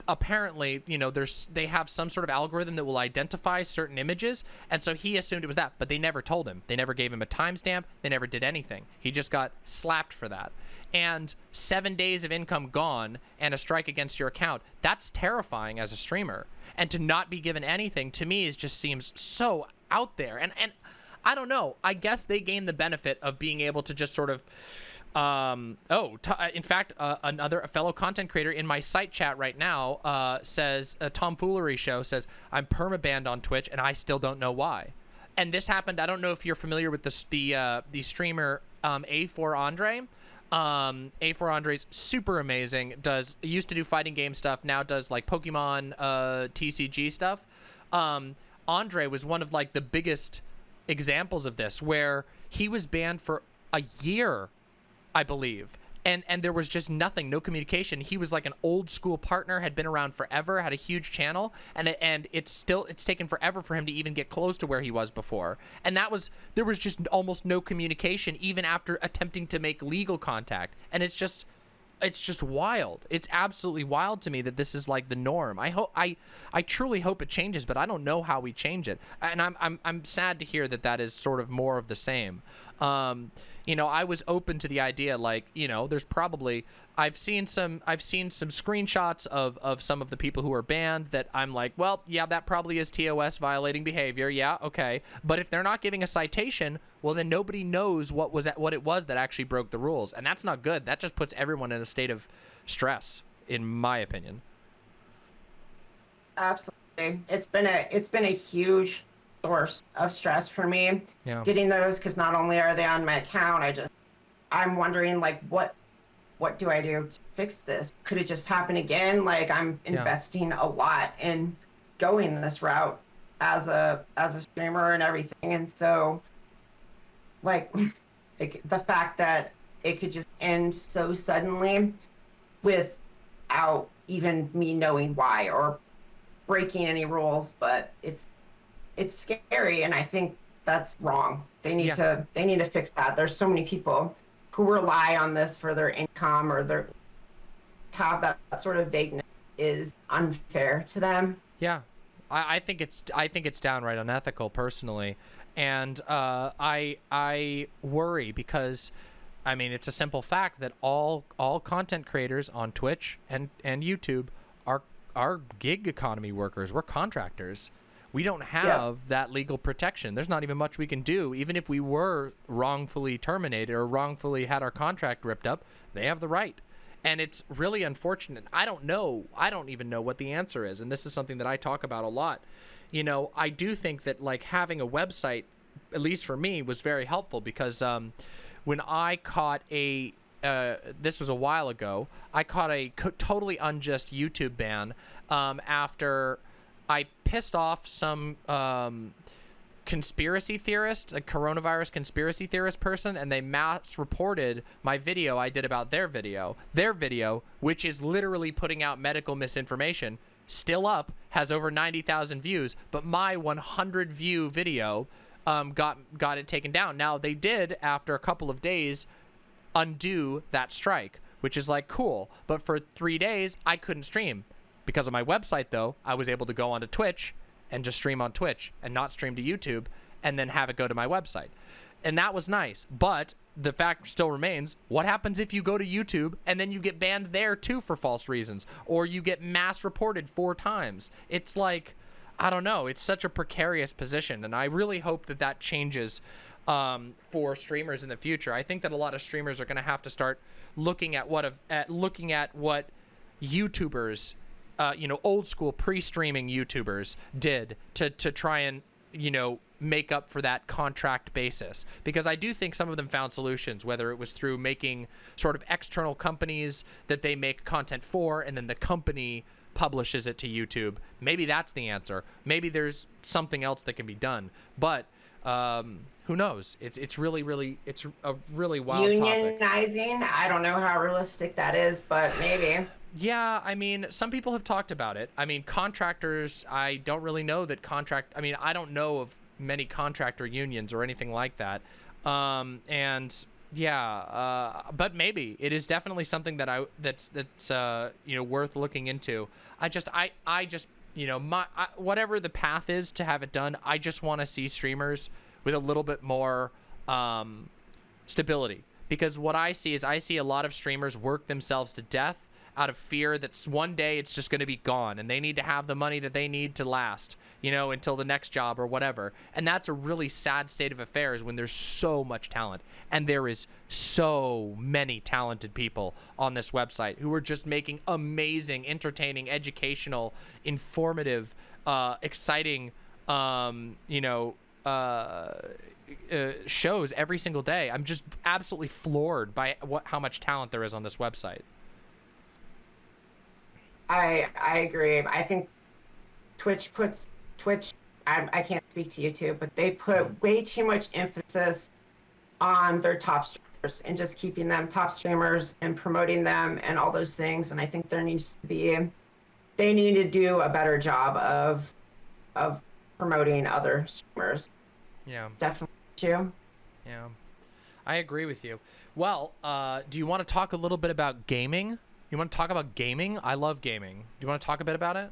S1: apparently, you know, they have some sort of algorithm that will identify certain images, and so he assumed it was that, but they never told him. They never gave him a timestamp. They never did anything. He just got slapped for that. And 7 days of income gone and a strike against your account, that's terrifying as a streamer. And to not be given anything, to me, just seems so out there. And I don't know. I guess they gain the benefit of being able to just sort of in fact, a fellow content creator in my site chat right now says, a tomfoolery show says, I'm permabanned on Twitch and I still don't know why. And this happened, I don't know if you're familiar with the streamer A4 Andre. A4 Andre's super amazing, used to do fighting game stuff, now does like Pokemon TCG stuff. Andre was one of like the biggest examples of this, where he was banned for a year, I believe, and there was just nothing, no communication. He was like an old school partner, had been around forever, had a huge channel, and it's taken forever for him to even get close to where he was before. And there was just almost no communication even after attempting to make legal contact. And it's just wild. It's absolutely wild to me that this is like the norm. I truly hope it changes, but I don't know how we change it. And I'm sad to hear that is sort of more of the same. You know, I was open to the idea, like, you know, there's probably, I've seen some screenshots of some of the people who are banned that I'm like, well, yeah, that probably is TOS violating behavior. Yeah, okay. But if they're not giving a citation, well, then nobody knows what it was that actually broke the rules. And that's not good. That just puts everyone in a state of stress, in my opinion.
S2: Absolutely. It's been a huge source of stress for me, getting those, because not only are they on my account, I'm wondering, like, what do I do to fix this? Could it just happen again? Like, I'm investing a lot in going this route as a streamer and everything, and so like the fact that it could just end so suddenly without even me knowing why or breaking any rules, but it's scary, and I think that's wrong. They need to fix that. There's so many people who rely on this for their income, or to have that sort of vagueness is unfair to them.
S1: Yeah, I think it's downright unethical, personally, and I worry because, I mean, it's a simple fact that all content creators on Twitch and YouTube are gig economy workers. We're contractors. We don't have that legal protection. There's not even much we can do. Even if we were wrongfully terminated or wrongfully had our contract ripped up, they have the right. And it's really unfortunate. I don't even know what the answer is. And this is something that I talk about a lot. You know, I do think that, like, having a website, at least for me, was very helpful, because when I caught this was a while ago, I caught a totally unjust YouTube ban after I pissed off some conspiracy theorist, a coronavirus conspiracy theorist person, and they mass reported my video I did about their video. Their video, which is literally putting out medical misinformation, still up, has over 90,000 views, but my 100 view video got it taken down. Now, they did, after a couple of days, undo that strike, which is like cool, but for 3 days I couldn't stream. Because of my website, though, I was able to go onto Twitch and just stream on Twitch and not stream to YouTube, and then have it go to my website. and that was nice. But the fact still remains, what happens if you go to YouTube and then you get banned there too for false reasons, or you get mass reported 4 times? It's like, I don't know. It's such a precarious position, and I really hope that that changes for streamers in the future. I think that a lot of streamers are going to have to start looking at what YouTubers, old school pre-streaming YouTubers did to try and, make up for that contract basis. Because I do think some of them found solutions, whether it was through making sort of external companies that they make content for, and then the company publishes it to YouTube. Maybe that's the answer. Maybe there's something else that can be done. But who knows? It's really a really wild topic.
S2: Unionizing, I don't know how realistic that is, but maybe.
S1: Yeah, I mean, some people have talked about it. I mean, contractors, I don't really know that I don't know of many contractor unions or anything like that. But maybe it is definitely something that's worth looking into. Whatever the path is to have it done, I just want to see streamers with a little bit more stability. Because what I see a lot of streamers work themselves to death out of fear that one day it's just going to be gone, and they need to have the money that they need to last, until the next job or whatever. And that's a really sad state of affairs when there's so much talent, and there is so many talented people on this website who are just making amazing, entertaining, educational, informative, exciting, shows every single day. I'm just absolutely floored by how much talent there is on this website.
S2: I agree. I think Twitch, I can't speak to YouTube, but they put way too much emphasis on their top streamers and just keeping them top streamers and promoting them and all those things. And I think they need to do a better job of promoting other streamers.
S1: Yeah.
S2: Definitely true.
S1: Yeah. I agree with you. Well, do you want to talk a little bit about gaming? You want to talk about gaming? I love gaming. Do you want to talk a bit about it?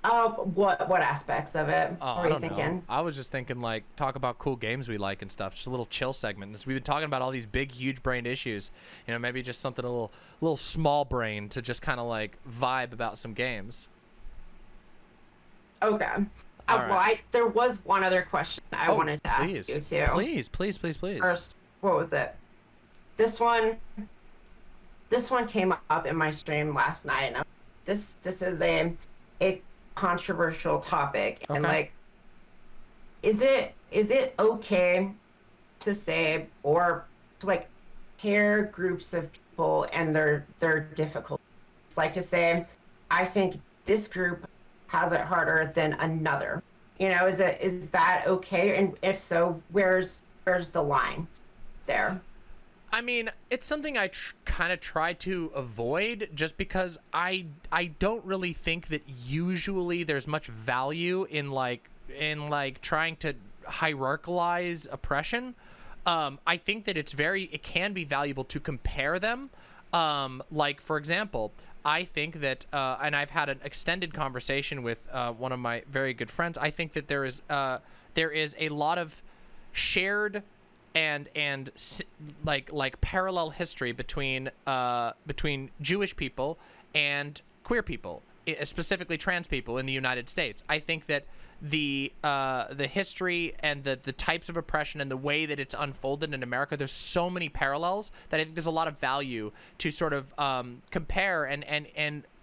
S2: What aspects of it?
S1: Oh,
S2: what
S1: I
S2: are
S1: don't
S2: you thinking?
S1: know. I was just thinking, talk about cool games we like and stuff. Just a little chill segment. We've been talking about all these big, huge-brained issues. Maybe just something a little small brain to just kind of vibe about some games.
S2: Okay.
S1: Right.
S2: There was one other question I wanted to ask you too.
S1: Please.
S2: First, what was it? This one came up in my stream last night. And this is a controversial topic,
S1: Okay.
S2: and is it okay to say or to pair groups of people and their difficulties? To say, I think this group has it harder than another. Is that okay? And if so, where's the line there?
S1: I mean, it's something I kind of try to avoid, just because I don't really think that usually there's much value in trying to hierarchicalize oppression. I think that it can be valuable to compare them. For example, I think that, and I've had an extended conversation with one of my very good friends. I think that there is a lot of shared and parallel history between Jewish people and queer people, specifically trans people in the United States. I think that the history and the types of oppression and the way that it's unfolded in America, there's so many parallels that I think there's a lot of value to sort of compare and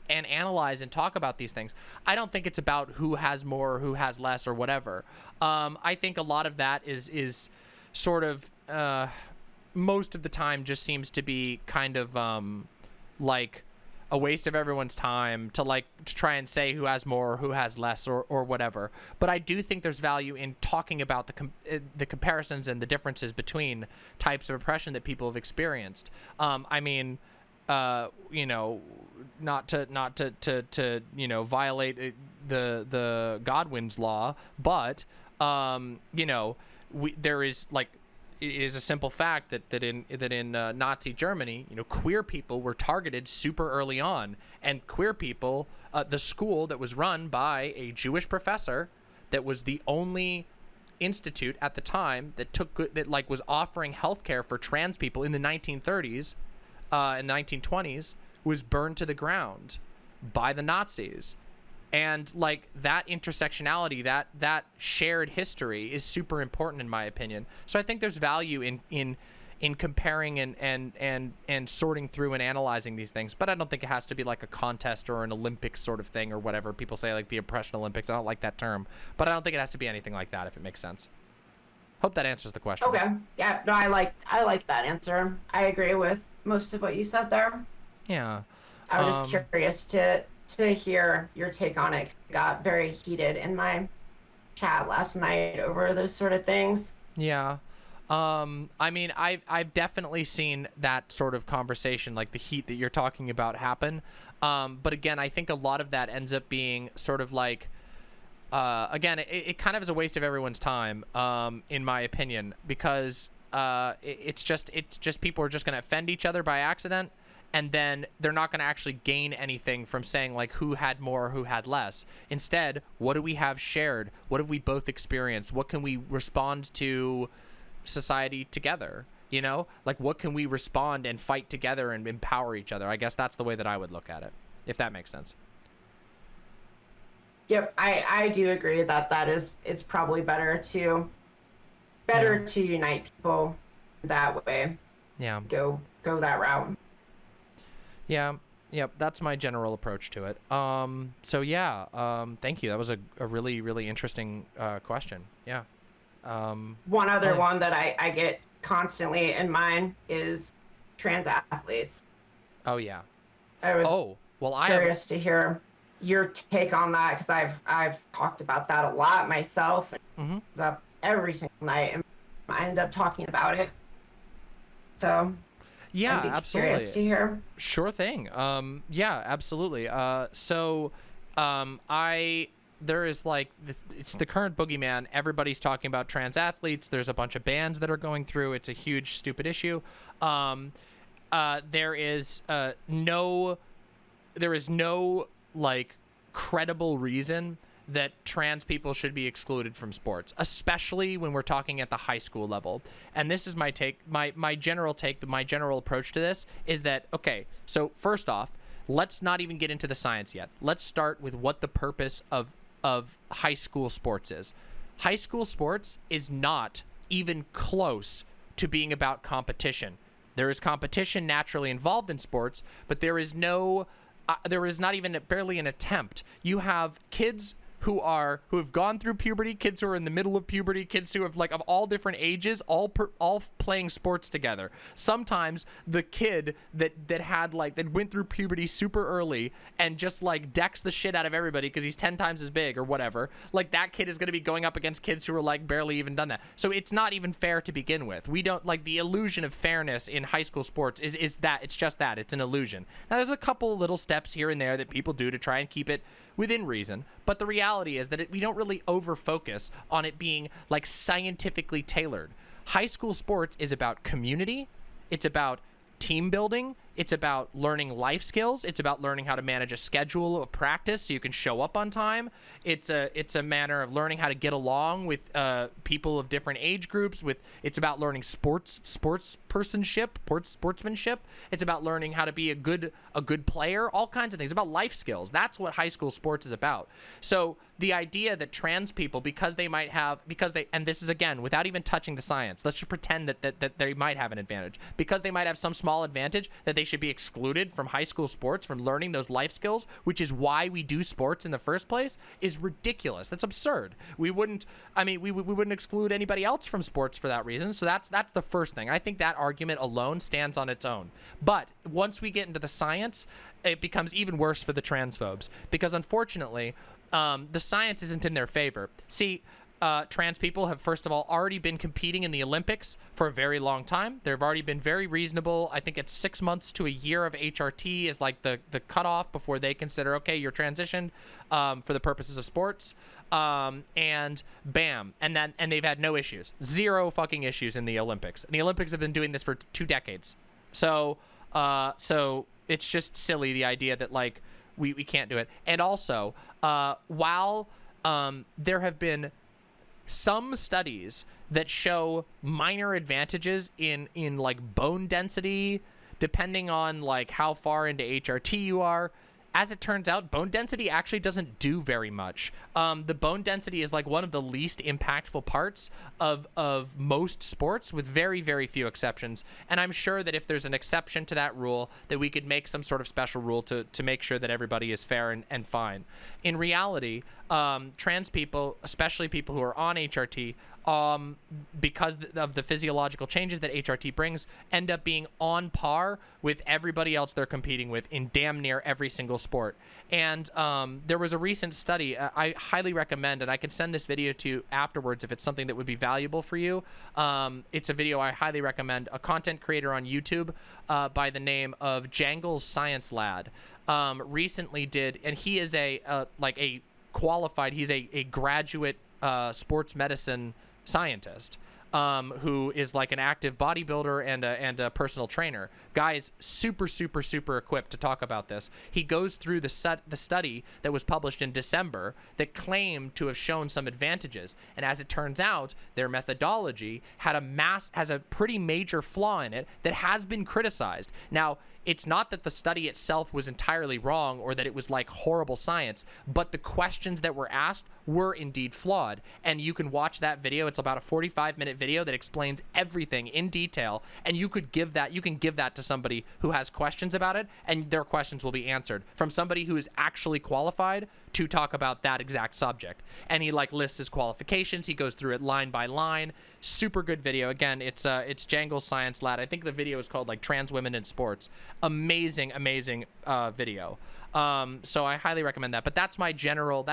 S1: analyze and talk about these things. I don't think it's about who has more or who has less or whatever. I think a lot of that is sort of most of the time just seems to be kind of a waste of everyone's time to try and say who has more or who has less or whatever. But I do think there's value in talking about the comparisons and the differences between types of oppression that people have experienced. I mean, not to violate the Godwin's law, but there is it is a simple fact that in Nazi Germany, queer people were targeted super early on, and queer people, the school that was run by a Jewish professor, that was the only institute at the time that like was offering healthcare for trans people in the 1930s and 1920s was burned to the ground by the Nazis. And like that intersectionality, that shared history is super important in my opinion. So I think there's value in comparing and sorting through and analyzing these things. But I don't think it has to be like a contest or an Olympics sort of thing or whatever. People say like the oppression Olympics. I don't like that term, but I don't think it has to be anything like that, if it makes sense. Hope that answers the question.
S2: Okay. Yeah. No, I like that answer. I agree with most of what you said there.
S1: Yeah.
S2: I was just curious to hear your take on it. It got very heated in my chat last night over those sort of things.
S1: Yeah. I mean, I've definitely seen that sort of conversation, like the heat that you're talking about, happen. But again, I think a lot of that ends up being sort of like, again, it kind of is a waste of everyone's time, in my opinion, because it's just people are just going to offend each other by accident, and then they're not going to actually gain anything from saying like who had more or who had less. Instead, what do we have shared? What have we both experienced? What can we respond to society together? You know, like what can we respond and fight together and empower each other? I guess that's the way that I would look at it, if that makes sense.
S2: Yep, I do agree that it's probably better to unite people that way.
S1: Yeah.
S2: Go that route.
S1: Yeah. Yep. That's my general approach to it. So yeah. Thank you. That was a really, really interesting question. Yeah.
S2: One other one that I get constantly in mind is trans athletes.
S1: Oh yeah.
S2: I was curious to hear your take on that, because I've talked about that a lot myself.
S1: Mm-hmm.
S2: It's up every single night, and I end up talking about it. So
S1: yeah,
S2: I'd be
S1: absolutely.
S2: Curious to hear.
S1: Sure thing. Yeah, absolutely. There is like it's the current boogeyman. Everybody's talking about trans athletes. There's a bunch of bans that are going through. It's a huge stupid issue. There is no like credible reason that trans people should be excluded from sports, especially when we're talking at the high school level. And this is my take, my general approach to this is that, okay, so first off, let's not even get into the science yet. Let's start with what the purpose of high school sports is. High school sports is not even close to being about competition. There is competition naturally involved in sports, but there is not even barely an attempt. You have kids who have gone through puberty, kids who are in the middle of puberty, kids who have like of all different ages, all playing sports together. Sometimes the kid that went through puberty super early and just like decks the shit out of everybody because he's 10 times as big or whatever, like that kid is going to be going up against kids who are like barely even done that. So it's not even fair to begin with. We don't like the illusion of fairness in high school sports is that it's just that it's an illusion. Now there's a couple little steps here and there that people do to try and keep it within reason, but the reality is that we don't really over focus on it being like scientifically tailored. High school sports is about community, it's about team building, it's about learning life skills, it's about learning how to manage a schedule of practice so you can show up on time. It's a manner of learning how to get along with people of different age groups. It's about learning sportsmanship. It's about learning how to be a good player, all kinds of things, about life skills. That's what high school sports is about. So the idea that trans people, and this is again without even touching the science, let's just pretend that they might have an advantage, because they might have some small advantage, that they should be excluded from high school sports, from learning those life skills, which is why we do sports in the first place, is ridiculous. That's absurd. We wouldn't exclude anybody else from sports for that reason. So that's the first thing. I think that argument alone stands on its own. But once we get into the science, it becomes even worse for the transphobes, because unfortunately, the science isn't in their favor. See, trans people have, first of all, already been competing in the Olympics for a very long time. They've already been very reasonable. I think it's 6 months to a year of HRT is like the cutoff before they consider, okay, you're transitioned for the purposes of sports. And bam. And they've had no issues. Zero fucking issues in the Olympics. And the Olympics have been doing this for 2 decades. So it's just silly, the idea that like we can't do it. And also, while there have been some studies that show minor advantages in like bone density, depending on like how far into HRT you are. As it turns out, bone density actually doesn't do very much. The bone density is like one of the least impactful parts of most sports, with very, very few exceptions. And I'm sure that if there's an exception to that rule, that we could make some sort of special rule to make sure that everybody is fair and fine. In reality, trans people, especially people who are on HRT, because of the physiological changes that HRT brings, end up being on par with everybody else they're competing with in damn near every single sport. And there was a recent study I highly recommend, and I can send this video to you afterwards if it's something that would be valuable for you. It's a video I highly recommend. A content creator on YouTube by the name of Jangles Science Lad recently did, and he is he's a graduate sports medicine scientist who is like an active bodybuilder and a personal trainer. Guy's super equipped to talk about this. He goes through the study that was published in December that claimed to have shown some advantages, and as it turns out, their methodology has a pretty major flaw in it that has been criticized. Now, it's not that the study itself was entirely wrong or that it was like horrible science, but the questions that were asked were indeed flawed. And you can watch that video. It's about a 45-minute video that explains everything in detail. And you can give that to somebody who has questions about it, and their questions will be answered from somebody who is actually qualified to talk about that exact subject. And he like lists his qualifications. He goes through it line by line. Super good video. Again, it's Jangles Science Lad. I think the video is called like Trans Women in Sports. Amazing video. So I highly recommend that. But that's my general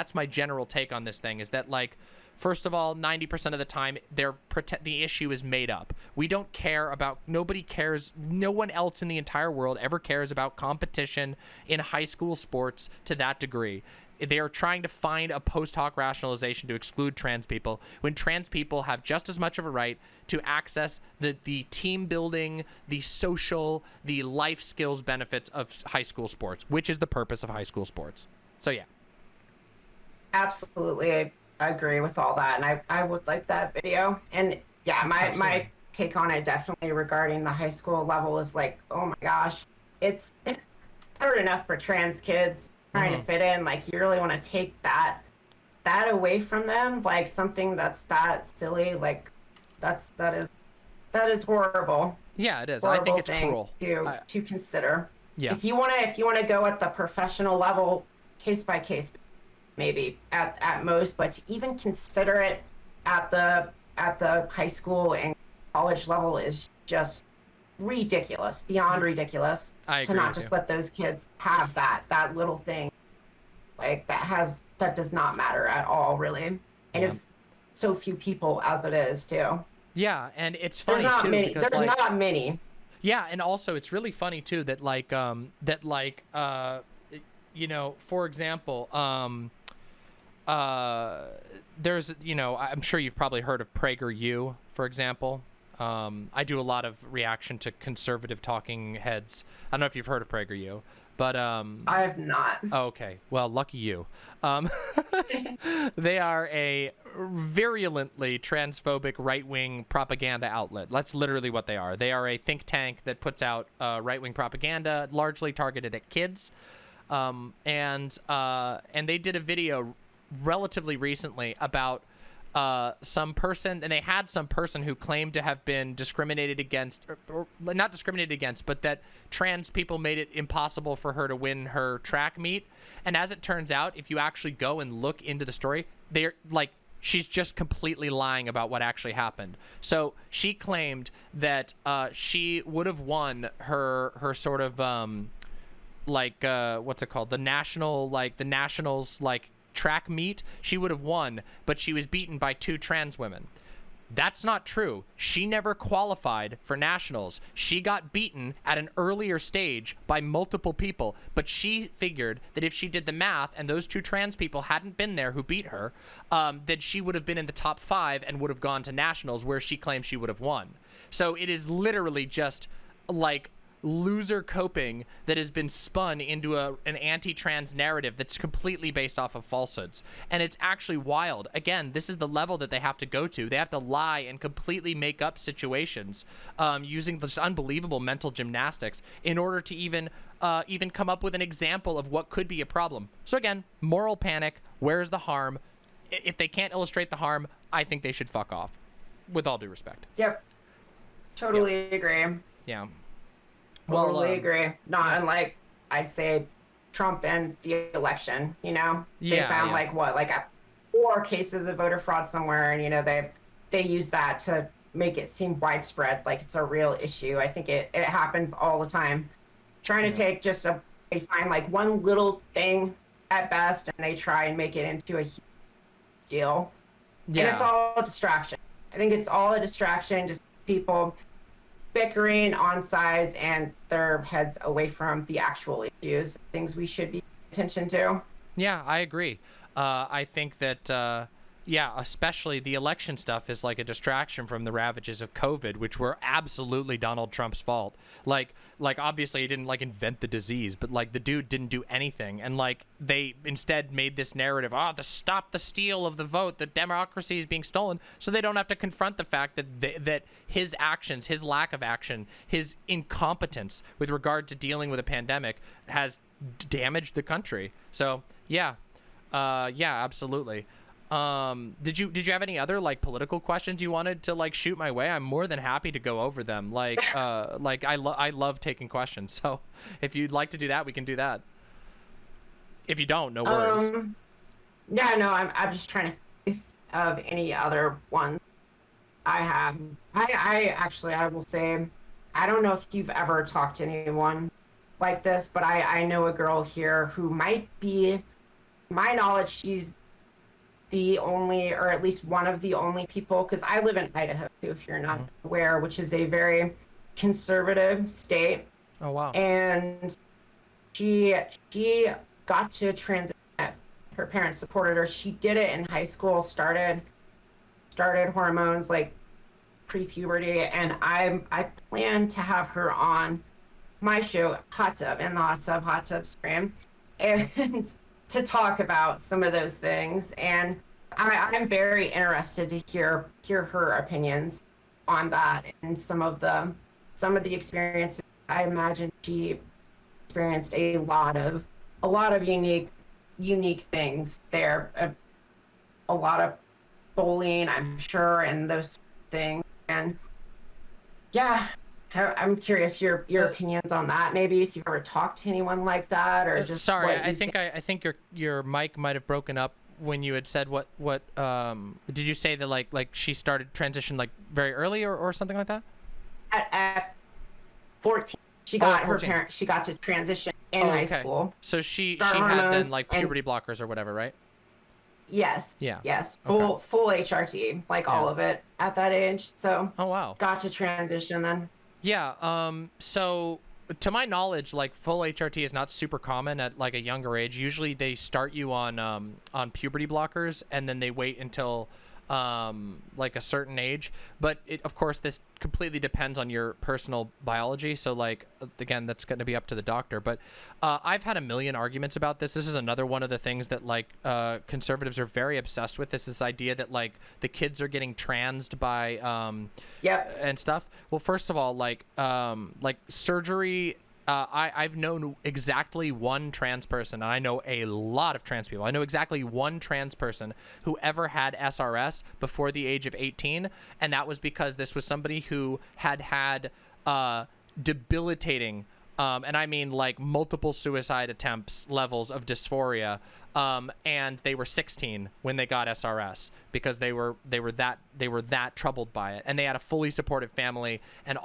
S1: take on this thing, is that like, first of all, 90% of the time, the issue is made up. We don't care about, nobody cares, no one else in the entire world ever cares about competition in high school sports to that degree. They are trying to find a post hoc rationalization to exclude trans people, when trans people have just as much of a right to access the team building, the social, the life skills benefits of high school sports, which is the purpose of high school sports. So yeah.
S2: Absolutely. I agree with all that, and I would like that video. And yeah, my take on it definitely regarding the high school level is like, oh my gosh, it's hard enough for trans kids trying to fit in. Like, you really want to take that away from them, like something that's that silly, like that is horrible.
S1: Yeah, it is.
S2: Horrible
S1: I think it's
S2: thing
S1: cruel
S2: to consider.
S1: Yeah.
S2: If you want to go at the professional level, case by case, maybe at most, but to even consider it at the high school and college level is just ridiculous, beyond ridiculous.
S1: I agree
S2: to not
S1: with
S2: just
S1: you.
S2: let those kids have that little thing, like that does not matter at all, really, and it's so few people as it is too.
S1: Yeah, and it's funny
S2: There's not
S1: too
S2: many.
S1: because
S2: There's
S1: like,
S2: not many.
S1: yeah, and also it's really funny too that you know, for example, there's, you know, I'm sure you've probably heard of PragerU, for example. I do a lot of reaction to conservative talking heads. I don't know if you've heard of PragerU, but
S2: I have not.
S1: oh, okay. Well, lucky you. They are a virulently transphobic right-wing propaganda outlet. That's literally what they are. They are a think tank that puts out right-wing propaganda, largely targeted at kids. And they did a video relatively recently about some person, and they had some person who claimed to have been discriminated against, or not discriminated against, but that trans people made it impossible for her to win her track meet. And as it turns out, if you actually go and look into the story, they're like, she's just completely lying about what actually happened. So she claimed that she would have won her sort of what's it called, the nationals track meet. She would have won, but she was beaten by 2 trans women. That's not true. She never qualified for nationals. She got beaten at an earlier stage by multiple people, but she figured that if she did the math and those 2 trans people hadn't been there who beat her, that she would have been in the top 5 and would have gone to nationals, where she claimed she would have won. So it is literally just like loser coping that has been spun into an anti-trans narrative that's completely based off of falsehoods. And it's actually wild. Again, this is the level that they have to go to. They have to lie and completely make up situations using this unbelievable mental gymnastics in order to even come up with an example of what could be a problem. So again, moral panic. Where's the harm? If they can't illustrate the harm, I think they should fuck off, with all due respect.
S2: Yep. Totally agree.
S1: Yeah.
S2: Totally agree. Not unlike, I'd say, Trump and the election, you know? They found like 4 cases of voter fraud somewhere, and they use that to make it seem widespread, like it's a real issue. I think it happens all the time. Trying to take they find like one little thing at best, and they try and make it into a huge deal. Yeah. And it's all a distraction. I think it's all a distraction, just people bickering on sides and their heads away from the actual issues, things we should be paying attention to.
S1: Yeah, I agree. I think that, especially the election stuff is like a distraction from the ravages of COVID, which were absolutely Donald Trump's fault. Like obviously he didn't like invent the disease, but like the dude didn't do anything. And like they instead made this narrative, stop the steal of the vote, the democracy is being stolen. So they don't have to confront the fact that that his actions, his lack of action, his incompetence with regard to dealing with a pandemic has damaged the country. So yeah, absolutely. Did you have any other like political questions you wanted to like shoot my way? I'm more than happy to go over them. I love taking questions. So if you'd like to do that, we can do that. If you don't, no worries.
S2: Yeah, no, I'm just trying to think of any other ones I have. I will say, I don't know if you've ever talked to anyone like this, but I know a girl here who might be, my knowledge, she's the only, or at least one of the only people, because I live in Idaho too, if you're not aware, which is a very conservative state.
S1: Oh wow.
S2: And she got to transition. Her parents supported her. She did it in high school, started hormones like pre-puberty, and I plan to have her on my show, Hot Tub, in the Hot Tub stream, and to talk about some of those things. And I'm very interested to hear her opinions on that and some of the experiences. I imagine she experienced a lot of unique things there, a lot of bullying, I'm sure, and those things. And yeah, I'm curious your opinions on that. Maybe if you've ever talked to anyone like that, or just
S1: sorry, I think your mic might have broken up when you had said what did you say that like she started transition like very early or something like that?
S2: At 14, she got her parents. She got to transition in high school.
S1: So she had then like puberty blockers or whatever, right?
S2: Yes.
S1: Yeah.
S2: Yes. Full HRT, like all of it at that age. So.
S1: Oh wow.
S2: Got to transition then.
S1: Yeah, so to my knowledge, like full HRT is not super common at like a younger age. Usually they start you on puberty blockers and then they wait until like a certain age. But of course, this completely depends on your personal biology. So like, again, that's going to be up to the doctor. But I've had a million arguments about this. This is another one of the things that like conservatives are very obsessed with. This idea that like the kids are getting transed by and stuff. Well, first of all, like surgery. I've known exactly one trans person, and I know a lot of trans people. I know exactly one trans person who ever had SRS before the age of 18, and that was because this was somebody who had debilitating, and I mean like multiple suicide attempts levels of dysphoria, and they were 16 when they got SRS because they were that troubled by it, and they had a fully supportive family and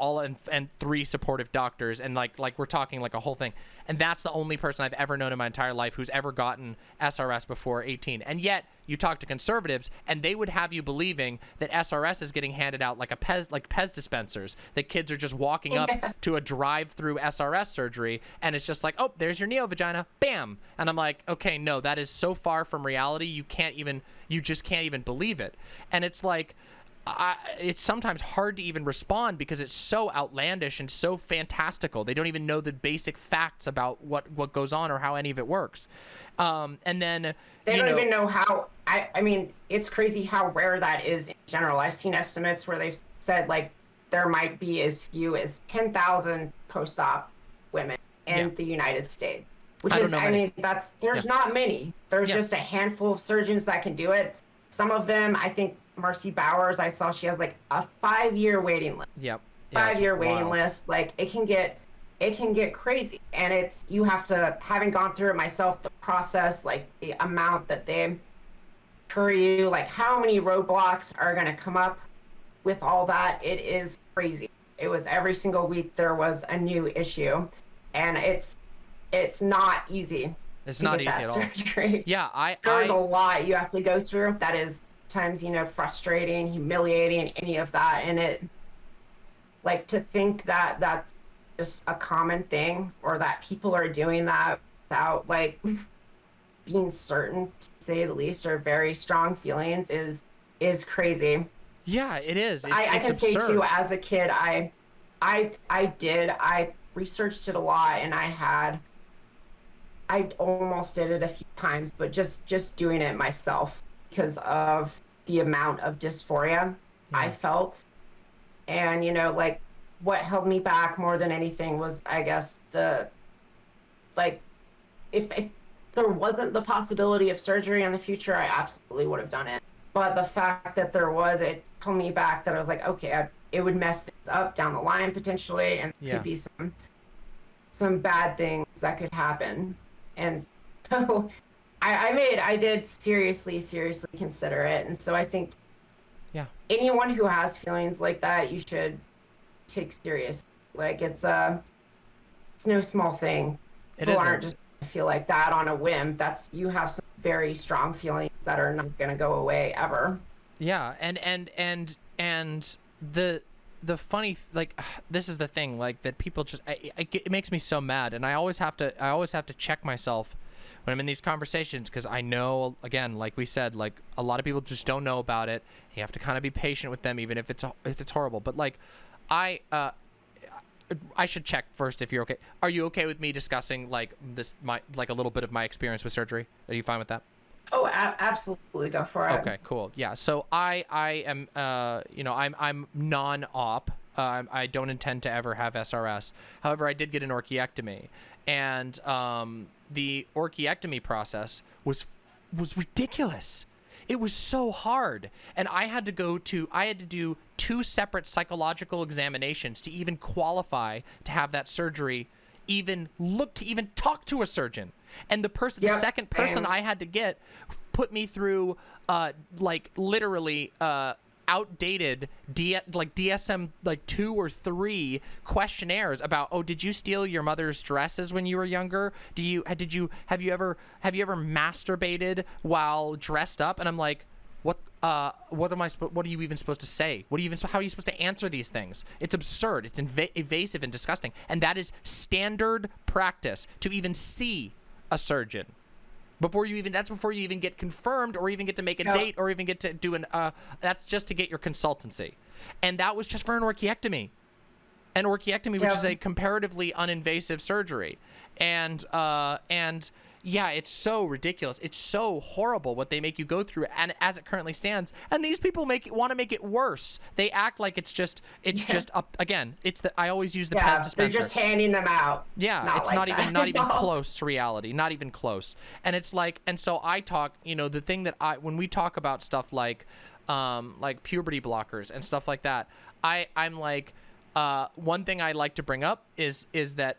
S1: 3 supportive doctors, and like we're talking like a whole thing. And that's the only person I've ever known in my entire life who's ever gotten SRS before 18. And yet you talk to conservatives and they would have you believing that SRS is getting handed out like Pez dispensers, that kids are just walking up to a drive-through SRS surgery and it's just like, oh, there's your neo-vagina, bam. And I'm like, okay, no, that is so far from reality. You just can't even believe it. And it's like, it's sometimes hard to even respond because it's so outlandish and so fantastical. They don't even know the basic facts about what goes on or how any of it works. And then
S2: they don't even know how. I mean, it's crazy how rare that is in general. I've seen estimates where they've said like there might be as few as 10,000 post-op women in the United States, which is, I mean, there's not many. There's just a handful of surgeons that can do it. Some of them, I think Marcy Bowers, I saw she has like a 5-year waiting list.
S1: Yep.
S2: 5-year waiting list. Like it can get crazy. And you have to, having gone through it myself, the process, like the amount that they incur you, like how many roadblocks are going to come up with all that. It is crazy. It was every single week there was a new issue, and it's not easy.
S1: It's not easy at all.
S2: Surgery.
S1: Yeah,
S2: there's a lot you have to go through. That is times, frustrating, humiliating, any of that. And it, like, to think that that's just a common thing, or that people are doing that without like being certain, to say the least, or very strong feelings is crazy.
S1: Yeah, it is.
S2: I can
S1: absurd.
S2: say too, as a kid, I researched it a lot, and I almost did it a few times, but just doing it myself because of the amount of dysphoria I felt. And, like what held me back more than anything was, I guess, if there wasn't the possibility of surgery in the future, I absolutely would have done it. But the fact that there was, it held me back, that I was like, okay, it would mess things up down the line potentially, and there could be some bad things that could happen. And so I did seriously consider it. And so I think anyone who has feelings like that, you should take serious. Like it's no small thing. People aren't just feel like that on a whim. You have some very strong feelings that are not going to go away ever.
S1: Yeah, and the funny, like, this is the thing, like, that people just, it makes me so mad, and I always have to check myself when I'm in these conversations, because I know, again, like we said, like, a lot of people just don't know about it. You have to kind of be patient with them, even if it's horrible. But like, I should check first if you're okay. Are you okay with me discussing like a little bit of my experience with surgery? Are you fine with that?
S2: Oh, absolutely, go for it.
S1: Okay, cool. Yeah. So I am I'm non-op. I don't intend to ever have SRS. However, I did get an orchiectomy, and the orchiectomy process was ridiculous. It was so hard, and I had to do 2 separate psychological examinations to even qualify to have that surgery, even talk to a surgeon. And the second person I had to get put me through like literally outdated DSM 2 or 3 questionnaires about, oh, did you steal your mother's dresses when you were younger? Have you ever masturbated while dressed up? And I'm like, what are you even supposed to say? How are you supposed to answer these things? It's absurd. It's evasive and disgusting. And that is standard practice to even see a surgeon. Before you even get confirmed, or even get to make a date, or even get to do that's just to get your consultancy. And that was just for an orchiectomy. An orchiectomy, which is a comparatively uninvasive surgery. And yeah, it's so ridiculous. It's so horrible what they make you go through, and as it currently stands. And these people want to make it worse. They act like it's just again. I always use the Pez dispenser.
S2: They're just handing them out.
S1: Yeah, it's not even close to reality. Not even close. And it's like, and so I talk. The thing that when we talk about stuff like puberty blockers and stuff like that, I'm like. One thing I like to bring up is that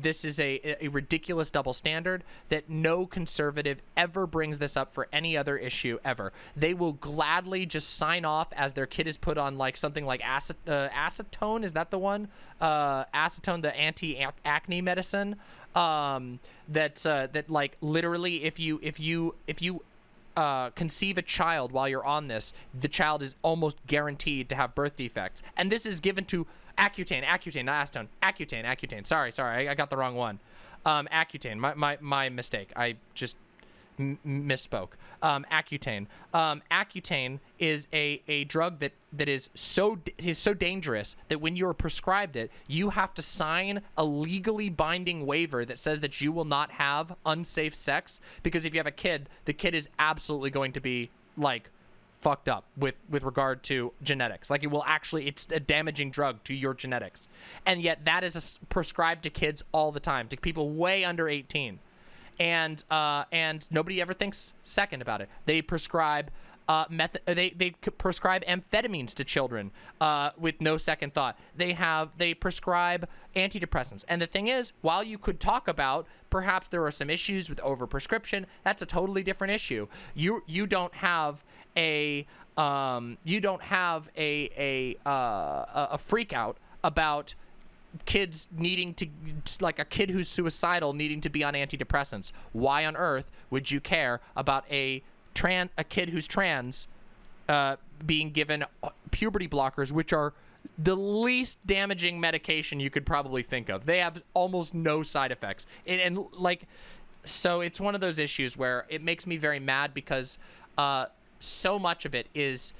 S1: this is a ridiculous double standard, that no conservative ever brings this up for any other issue ever. They will gladly just sign off as their kid is put on like something like acetone. Is that the one? Acetone, the anti-acne medicine. That like literally if you conceive a child while you're on this, the child is almost guaranteed to have birth defects. And this is given to Accutane, not acetone. Accutane. Sorry, I got the wrong one. Accutane, my mistake. I just misspoke. Accutane. Accutane is a drug that is so dangerous that when you're prescribed it, you have to sign a legally binding waiver that says that you will not have unsafe sex, because if you have a kid, the kid is absolutely going to be like fucked up with regard to genetics. Like, it will actually, it's a damaging drug to your genetics. And yet that is prescribed to kids all the time, to people way under 18. And nobody ever thinks second about it. They prescribe they prescribe amphetamines to children with no second thought. They prescribe antidepressants. And the thing is, while you could talk about perhaps there are some issues with overprescription, that's a totally different issue. You don't have a freak out about kids needing to, like a kid who's suicidal needing to be on antidepressants. Why on earth would you care about a kid who's trans being given puberty blockers, which are the least damaging medication you could probably think of? They have almost no side effects. So it's one of those issues where it makes me very mad, because so much of it is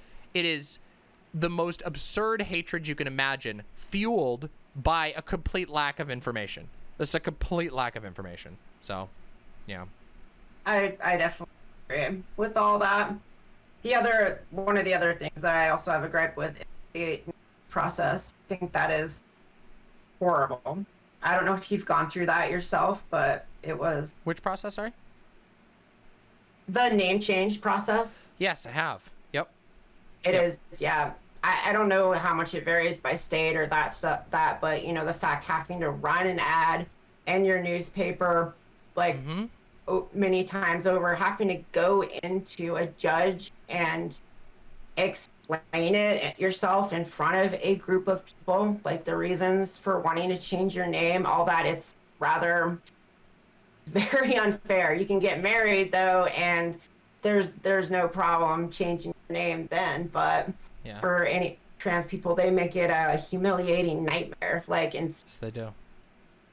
S1: the most absurd hatred you can imagine, fueled by a complete lack of information. It's a complete lack of information. So, yeah.
S2: I definitely agree with all that. One of the other things that I also have a gripe with is the process. I think that is horrible. I don't know if you've gone through that yourself, but it was...
S1: Which process, sorry?
S2: The name change process.
S1: Yes, I have. Yep.
S2: It is, yeah. I don't know how much it varies by state or but the fact having to run an ad in your newspaper, like many times over, having to go into a judge and explain it yourself in front of a group of people, like the reasons for wanting to change your name, all that. It's rather very unfair. You can get married though, and there's no problem changing your name then, but for any trans people, they make it a humiliating nightmare.
S1: Yes, they do.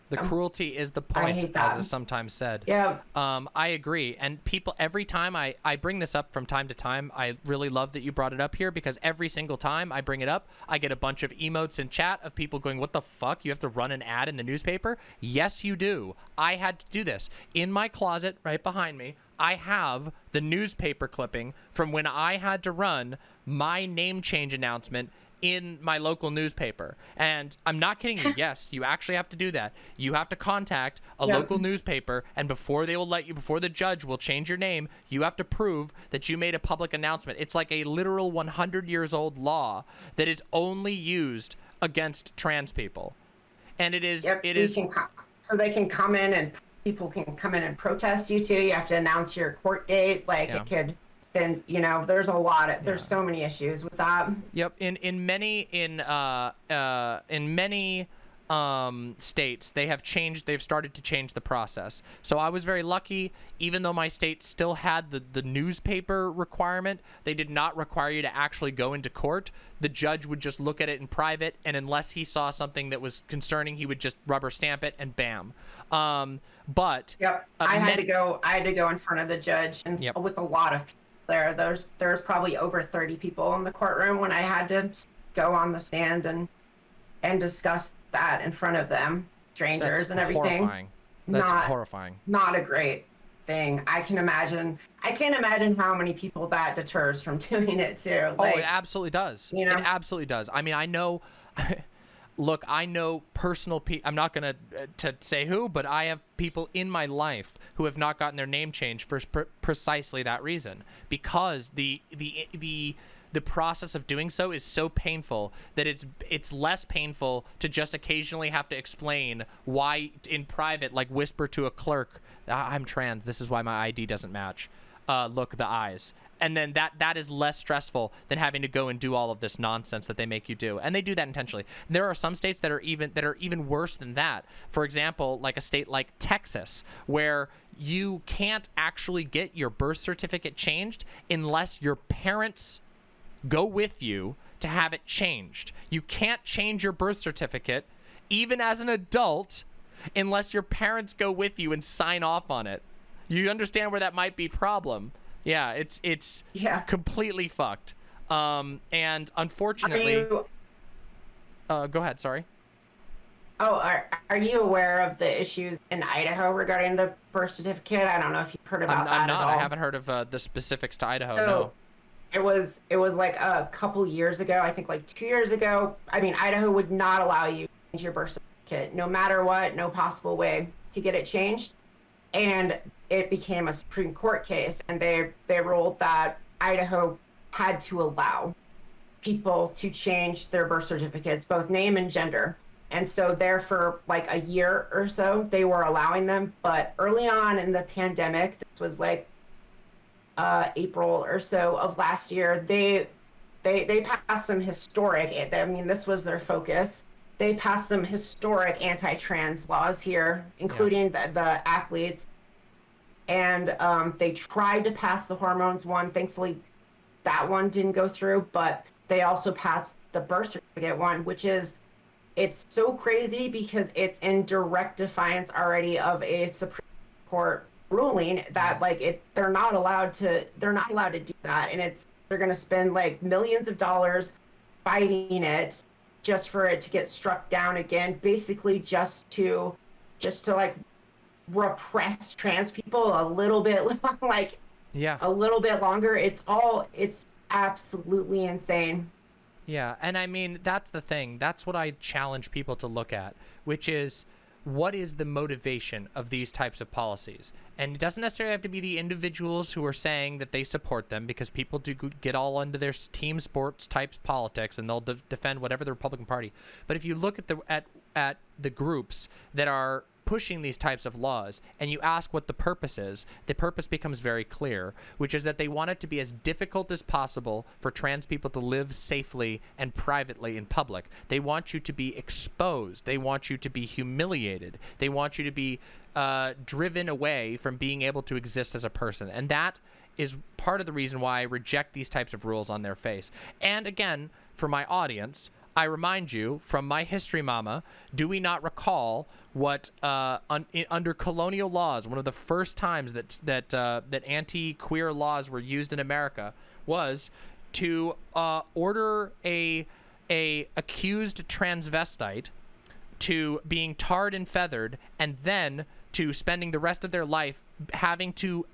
S1: The cruelty is the point, as is sometimes said.
S2: Yeah.
S1: I agree. And people, every time I bring this up from time to time, I really love that you brought it up here, because every single time I bring it up, I get a bunch of emotes in chat of people going, what the fuck? You have to run an ad in the newspaper? Yes, you do. I had to do this. In my closet, right behind me, I have the newspaper clipping from when I had to run my name change announcement in my local newspaper. And I'm not kidding you. Yes, you actually have to do that. You have to contact a local newspaper, and before the judge will change your name, you have to prove that you made a public announcement. It's like a literal 100 years old law that is only used against trans people. And it is,
S2: so they can come in and people can come in and protest you too. You have to announce your court date. It could, then there's there's so many issues with that.
S1: Yep. In many states, they've started to change the process. So I was very lucky. Even though my state still had the newspaper requirement, they did not require you to actually go into court. The judge would just look at it in private, and unless he saw something that was concerning, he would just rubber stamp it and bam. But
S2: I had to go in front of the judge, and with a lot of people there. There's probably over 30 people in the courtroom when I had to go on the stand and discuss that in front of them, strangers and everything.
S1: Horrifying. That's horrifying.
S2: Not a great thing. I can't imagine how many people that deters from doing it too.
S1: It absolutely does. It absolutely does. I mean, I know. Look, I know personal people. I'm not going to say who, but I have people in my life who have not gotten their name changed for precisely that reason, because the process of doing so is so painful that it's less painful to just occasionally have to explain why in private, like whisper to a clerk, I'm trans, this is why my ID doesn't match. Look, the eyes. And then that is less stressful than having to go and do all of this nonsense that they make you do. And they do that intentionally. There are some states that are even worse than that. For example, like a state like Texas, where you can't actually get your birth certificate changed unless your parents go with you to have it changed. You can't change your birth certificate, even as an adult, unless your parents go with you and sign off on it. You understand where that might be problem. Yeah, it's completely fucked. And unfortunately, go ahead. Sorry.
S2: Oh, are you aware of the issues in Idaho regarding the birth certificate? I don't know if you've heard about that
S1: I'm not.
S2: at all.
S1: I haven't heard of the specifics to Idaho.
S2: So
S1: No.
S2: it was like a couple years ago, I think like 2 years ago. I mean, Idaho would not allow you to change your birth certificate, no matter what, no possible way to get it changed. And it became a Supreme Court case, and they ruled that Idaho had to allow people to change their birth certificates, both name and gender. And so there for like a year or so, they were allowing them. But early on in the pandemic, this was like April or so of last year, they passed some historic, I mean, this was their focus. They passed some historic anti-trans laws here, including the athletes. And they tried to pass the hormones one. Thankfully, that one didn't go through, but they also passed the birth certificate one, which is, it's so crazy because it's in direct defiance already of a Supreme Court ruling that like they're not allowed to do that, and they're going to spend like millions of dollars fighting it just for it to get struck down again, basically just to like repress trans people a little bit, like a little bit longer. It's absolutely insane.
S1: Yeah, and I mean, that's the thing. That's what I challenge people to look at, which is, what is the motivation of these types of policies? And it doesn't necessarily have to be the individuals who are saying that they support them, because people do get all into their team sports types politics, and they'll defend whatever the Republican Party. But if you look at the groups that are pushing these types of laws, and you ask what the purpose is, the purpose becomes very clear, which is that they want it to be as difficult as possible for trans people to live safely and privately in public. They want you to be exposed. They want you to be humiliated. They want you to be driven away from being able to exist as a person. And that is part of the reason why I reject these types of rules on their face. And again, for my audience, I remind you, from my history mama, do we not recall what under colonial laws, one of the first times that anti-queer laws were used in America was to order a accused transvestite to being tarred and feathered, and then to spending the rest of their life having to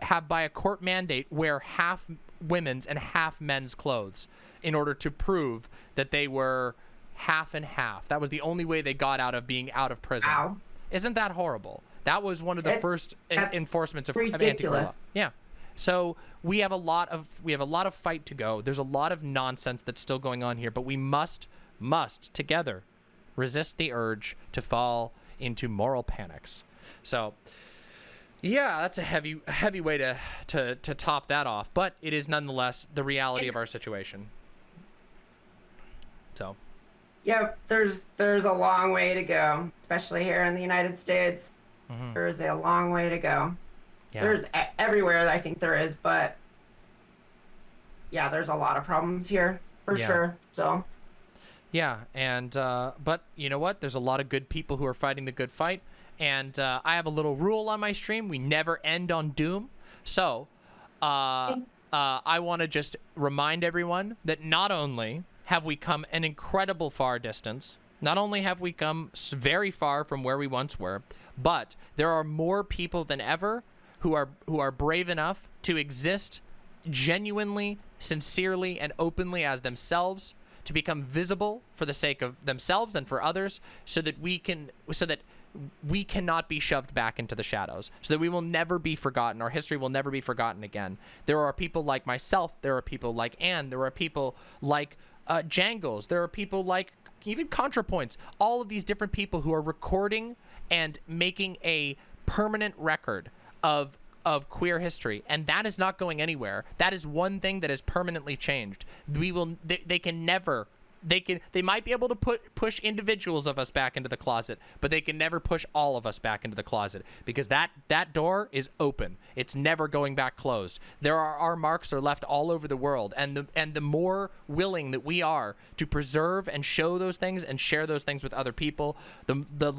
S1: have, by a court mandate, wear half women's and half men's clothes in order to prove that they were half and half. That was the only way they got out of being out of prison.
S2: Wow.
S1: Isn't that horrible? That was one of the first enforcements of anti-queer law. Yeah. So we have a lot of fight to go. There's a lot of nonsense that's still going on here, but we must together resist the urge to fall into moral panics. So yeah, that's a heavy way to top that off, but it is nonetheless the reality of our situation. So
S2: yeah, there's a long way to go, especially here in the United States.
S1: Mm-hmm.
S2: There's a long way to go.
S1: Yeah.
S2: There's everywhere, I think there is, but yeah, there's a lot of problems here for sure. So
S1: yeah, and but you know what? There's a lot of good people who are fighting the good fight, and I have a little rule on my stream: we never end on doom. So I want to just remind everyone that not only have we come an incredible far distance, not only have we come very far from where we once were, but there are more people than ever who are brave enough to exist genuinely, sincerely, and openly as themselves, to become visible for the sake of themselves and for others, so that we cannot be shoved back into the shadows, so that we will never be forgotten. Our history will never be forgotten again. There are people like myself. There are people like Anne. There are people like Jangles. There are people like even ContraPoints. All of these different people who are recording and making a permanent record of queer history, and that is not going anywhere. That is one thing that has permanently changed. They can never they might be able to push individuals of us back into the closet, but they can never push all of us back into the closet, because that door is open. It's never going back closed. Our marks are left all over the world, and the more willing that we are to preserve and show those things and share those things with other people, the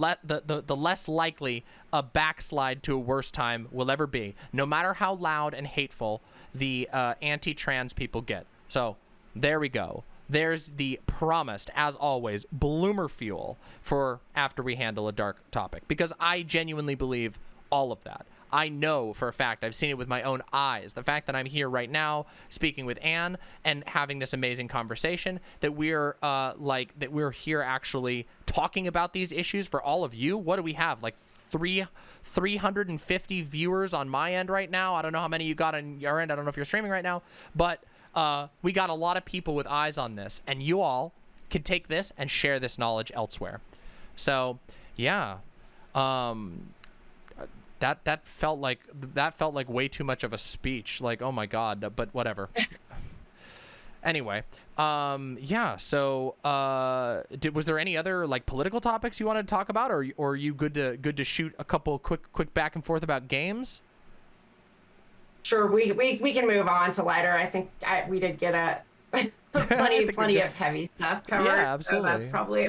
S1: less likely a backslide to a worse time will ever be, no matter how loud and hateful the anti-trans people get. So there we go. There's the promised, as always, bloomer fuel for after we handle a dark topic, because I genuinely believe all of that. I know for a fact, I've seen it with my own eyes. The fact that I'm here right now speaking with Anne and having this amazing conversation, that we're here actually talking about these issues for all of you. What do we have? Like 350 viewers on my end right now. I don't know how many you got on your end. I don't know if you're streaming right now, but we got a lot of people with eyes on this, and you all can take this and share this knowledge elsewhere. So yeah, that felt like way too much of a speech. Like, oh my God, but whatever. Anyway, yeah. So, was there any other like political topics you wanted to talk about, or are you good to shoot a couple quick back and forth about games?
S2: Sure, we can move on to lighter. I think we did get a plenty of heavy stuff covered.
S1: Yeah, absolutely.
S2: So that's probably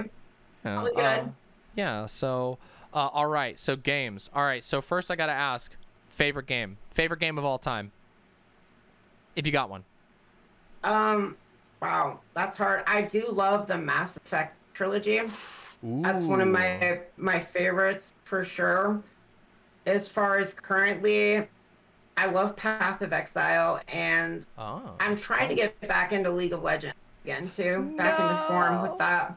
S2: good.
S1: Yeah. So, all right. So games. All right. So first, I gotta ask, favorite game of all time, if you got one.
S2: Wow, that's hard. I do love the Mass Effect trilogy.
S1: Ooh.
S2: That's one of my favorites for sure. As far as currently, I love Path of Exile, and I'm trying to get back into League of Legends again too. Back into form with that.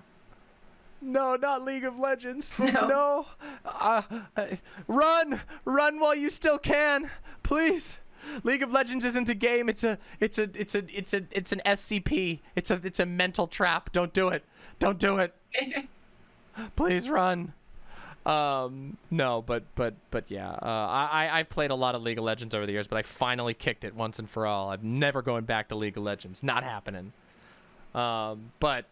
S1: No, not League of Legends.
S2: No.
S1: Run while you still can, please. League of Legends isn't a game. It's an SCP. It's a mental trap. Don't do it. Please run. No, but yeah. I've played a lot of League of Legends over the years, but I finally kicked it once and for all. I'm never going back to League of Legends. Not happening. But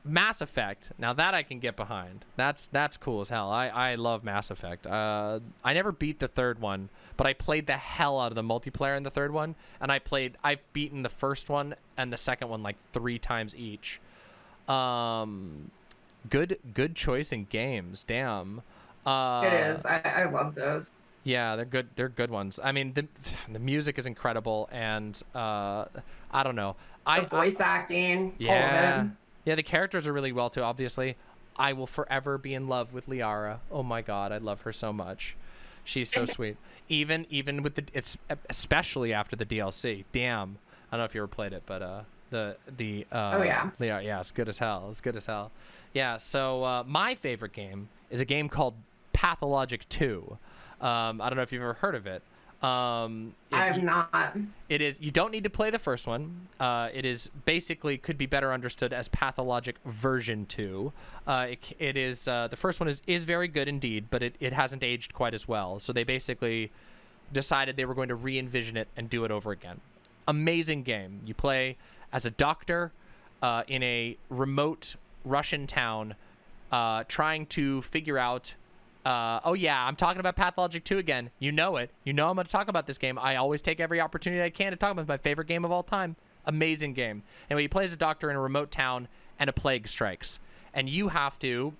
S1: Mass Effect, now that I can get behind. That's cool as hell. I love Mass Effect. I never beat the third one, but I played the hell out of the multiplayer in the third one, and I've beaten the first one and the second one like 3 times each. Good choice in games. Damn.
S2: It is. I love those.
S1: Yeah, they're good. They're good ones. I mean, the music is incredible, and I don't know.
S2: The voice acting.
S1: Yeah.
S2: All of it.
S1: Yeah, the characters are really well too. Obviously, I will forever be in love with Liara. Oh my God, I love her so much. She's so sweet. Even with especially after the DLC. Damn. I don't know if you ever played it, but oh
S2: yeah.
S1: Liara, yeah, it's good as hell. Yeah. So my favorite game is a game called Pathologic 2. I don't know if you've ever heard of it.
S2: I've not.
S1: It is. You don't need to play the first one. It is basically could be better understood as Pathologic version 2. It is. The first one is very good indeed, but it hasn't aged quite as well. So they basically decided they were going to re-envision it and do it over again. Amazing game. You play as a doctor in a remote Russian town, trying to figure out. Oh yeah, I'm talking about Pathologic 2 again. You know it. You know I'm going to talk about this game. I always take every opportunity I can to talk about it. It's my favorite game of all time. Amazing game. Anyway, you play as a doctor in a remote town, and a plague strikes. And you have to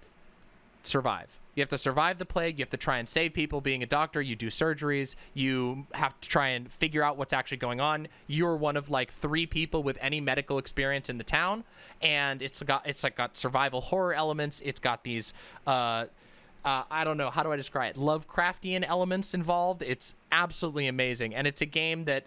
S1: survive. You have to survive the plague. You have to try and save people. Being a doctor, you do surgeries. You have to try and figure out what's actually going on. You're one of like 3 people with any medical experience in the town, and it's got survival horror elements. It's got these I don't know, how do I describe it? Lovecraftian elements involved. It's absolutely amazing, and it's a game that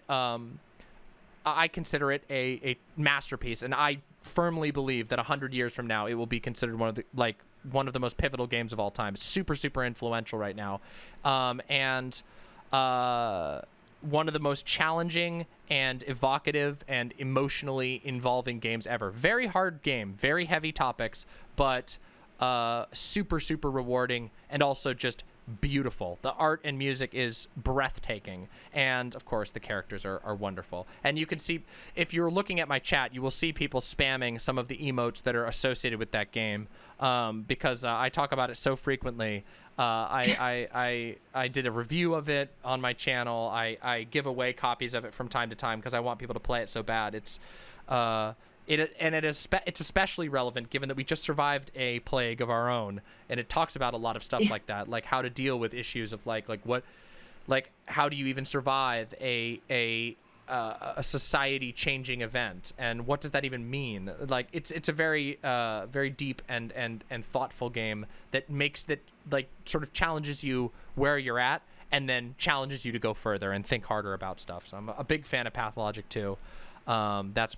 S1: I consider it a masterpiece, and I firmly believe that 100 years from now it will be considered one of the most pivotal games of all time. It's super influential right now, and one of the most challenging and evocative and emotionally involving games ever. Very hard game, very heavy topics, but super rewarding, and also just beautiful. The art and music is breathtaking, and of course the characters are wonderful. And you can see, if you're looking at my chat, you will see people spamming some of the emotes that are associated with that game, because I talk about it so frequently. I did a review of it on my channel. I give away copies of it from time to time because I want people to play it so bad. It's especially relevant given that we just survived a plague of our own, and it talks about a lot of stuff like that, like how to deal with issues of like how do you even survive a society changing event, and what does that even mean? Like it's a very very deep and thoughtful game that sort of challenges you where you're at and then challenges you to go further and think harder about stuff. So I'm a big fan of Pathologic 2. That's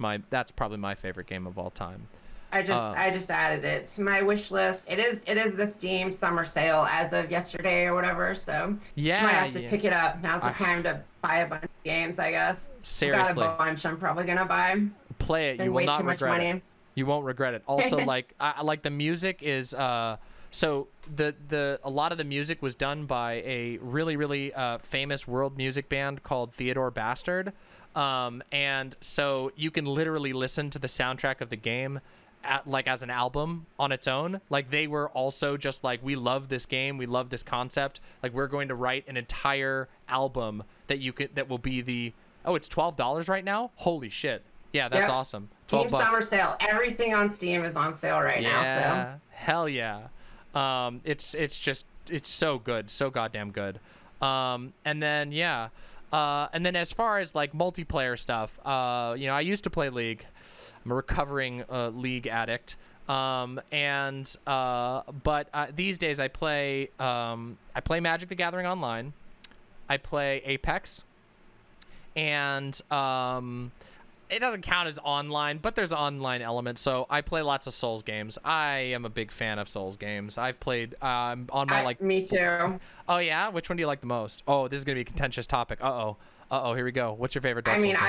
S1: probably my favorite game of all time.
S2: I just added it to my wish list. It is the Steam summer sale as of yesterday or whatever. So
S1: yeah,
S2: I might have to pick it up. Now's the time to buy a bunch of games, I guess.
S1: Seriously,
S2: I've got a bunch I'm probably gonna buy.
S1: Play it. You will not regret it. You won't regret it. Also, I like the music is so a lot of the music was done by a really famous world music band called Theodore Bastard. And so you can literally listen to the soundtrack of the game as an album on its own. Like, they were also just like, we love this game, we love this concept, like we're going to write an entire album that will be it's $12 right now. Holy shit. Yeah, that's awesome.
S2: Steam summer sale. Everything on Steam is on sale right now. So
S1: hell yeah. It's so good, so goddamn good. And then as far as like multiplayer stuff, I used to play League. I'm a recovering League addict. But these days I play Magic the Gathering Online. I play Apex, and it doesn't count as online, but there's online elements. So I play lots of Souls games. I am a big fan of Souls games. I've played on my
S2: Me too.
S1: Oh yeah, which one do you like the most? Oh, this is gonna be a contentious topic. Here we go. What's your favorite Dark Souls game?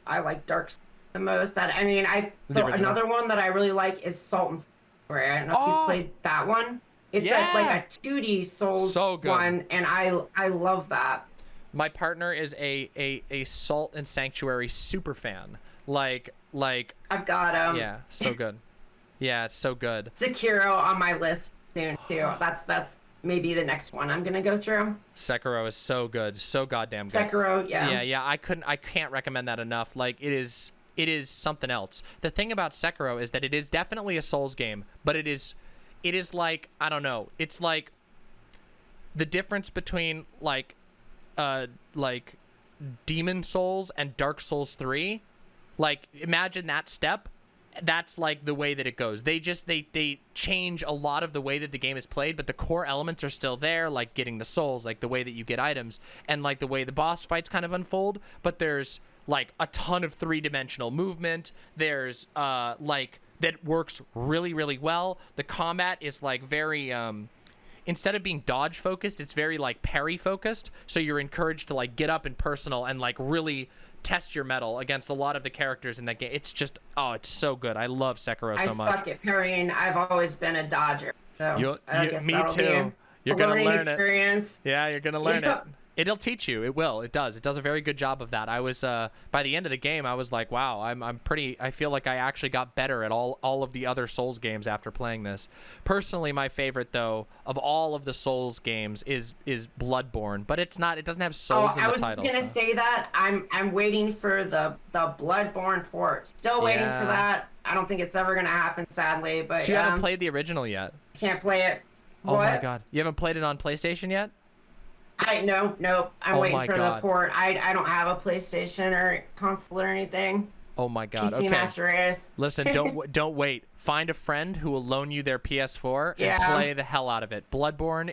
S2: I like Dark Souls the most. Another one that I really like is Salt and Sanctuary. I don't know if you played that one. It's like a 2D Souls one, and I love that.
S1: My partner is a Salt and Sanctuary super fan. Like
S2: I've got him.
S1: Yeah, so good. Yeah, it's so good.
S2: Sekiro on my list soon too. That's maybe the next one I'm gonna go through.
S1: Sekiro is so good, so goddamn good.
S2: Sekiro, yeah.
S1: Yeah. I can't recommend that enough. Like, it is something else. The thing about Sekiro is that it is definitely a Souls game, but it is like, I don't know. It's like the difference between like Demon Souls and Dark Souls 3. Like, imagine that step. That's like the way that it goes. They change a lot of the way that the game is played, but the core elements are still there, like getting the souls, like the way that you get items, and like the way the boss fights kind of unfold. But there's like a ton of three-dimensional movement. There's that works really, really well. The combat is like very instead of being dodge focused, it's very like parry focused. So you're encouraged to like get up and personal and like really test your mettle against a lot of the characters in that game. It's just, it's so good. I love Sekiro so much.
S2: I suck at parrying. I've always been a dodger. So I guess
S1: me too. You're gonna learn
S2: experience.
S1: It. Yeah, you're gonna learn it. It'll teach you. It will. It does. It does a very good job of that. I was by the end of the game, I was like, wow, I feel like I actually got better at all of the other Souls games after playing this. Personally, my favorite though of all of the Souls games is Bloodborne, but it doesn't have souls in the title.
S2: I was gonna say that. I'm waiting for the Bloodborne port. Still waiting for that. I don't think it's ever gonna happen, sadly. But
S1: so you haven't played the original yet?
S2: Can't play it.
S1: Oh my god, you haven't played it on PlayStation yet?
S2: Nope. I'm waiting for the port. I don't have a PlayStation or console or anything.
S1: Oh my god.
S2: PC
S1: okay.
S2: Master Race.
S1: Listen, don't wait. Find a friend who will loan you their PS4 and play the hell out of it. Bloodborne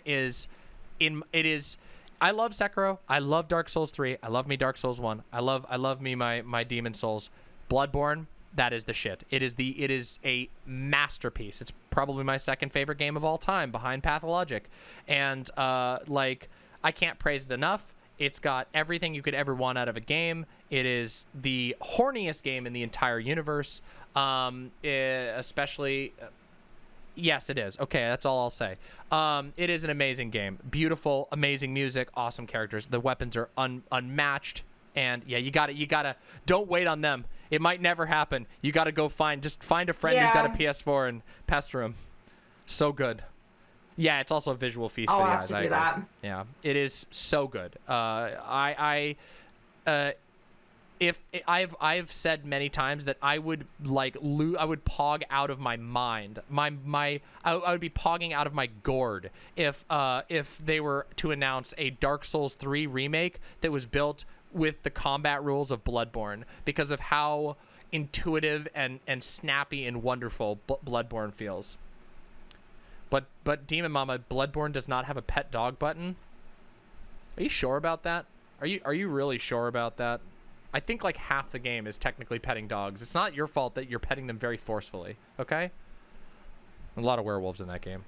S1: I love Sekiro. I love Dark Souls 3. I love me Dark Souls 1. I love me my Demon Souls. Bloodborne, that is the shit. It is a masterpiece. It's probably my second favorite game of all time behind Pathologic. And I can't praise it enough. It's got everything you could ever want out of a game. It is the horniest game in the entire universe, especially Yes, it is. Okay, that's all I'll say. It is an amazing game. Beautiful, amazing music, awesome characters. The weapons are unmatched. And yeah, you gotta, don't wait on them. It might never happen. You gotta go find a friend who's got a PS4 and pester him. So good. Yeah, it's also a visual feast for the eyes.
S2: I'll have to do that.
S1: Yeah, it is so good. If I've said many times that I would I would pog out of my mind. I would be pogging out of my gourd if they were to announce a Dark Souls 3 remake that was built with the combat rules of Bloodborne, because of how intuitive and snappy and wonderful Bloodborne feels. But DemonMama, Bloodborne does not have a pet dog button. Are you sure about that? Are you really sure about that? I think like half the game is technically petting dogs. It's not your fault that you're petting them very forcefully, okay? A lot of werewolves in that game.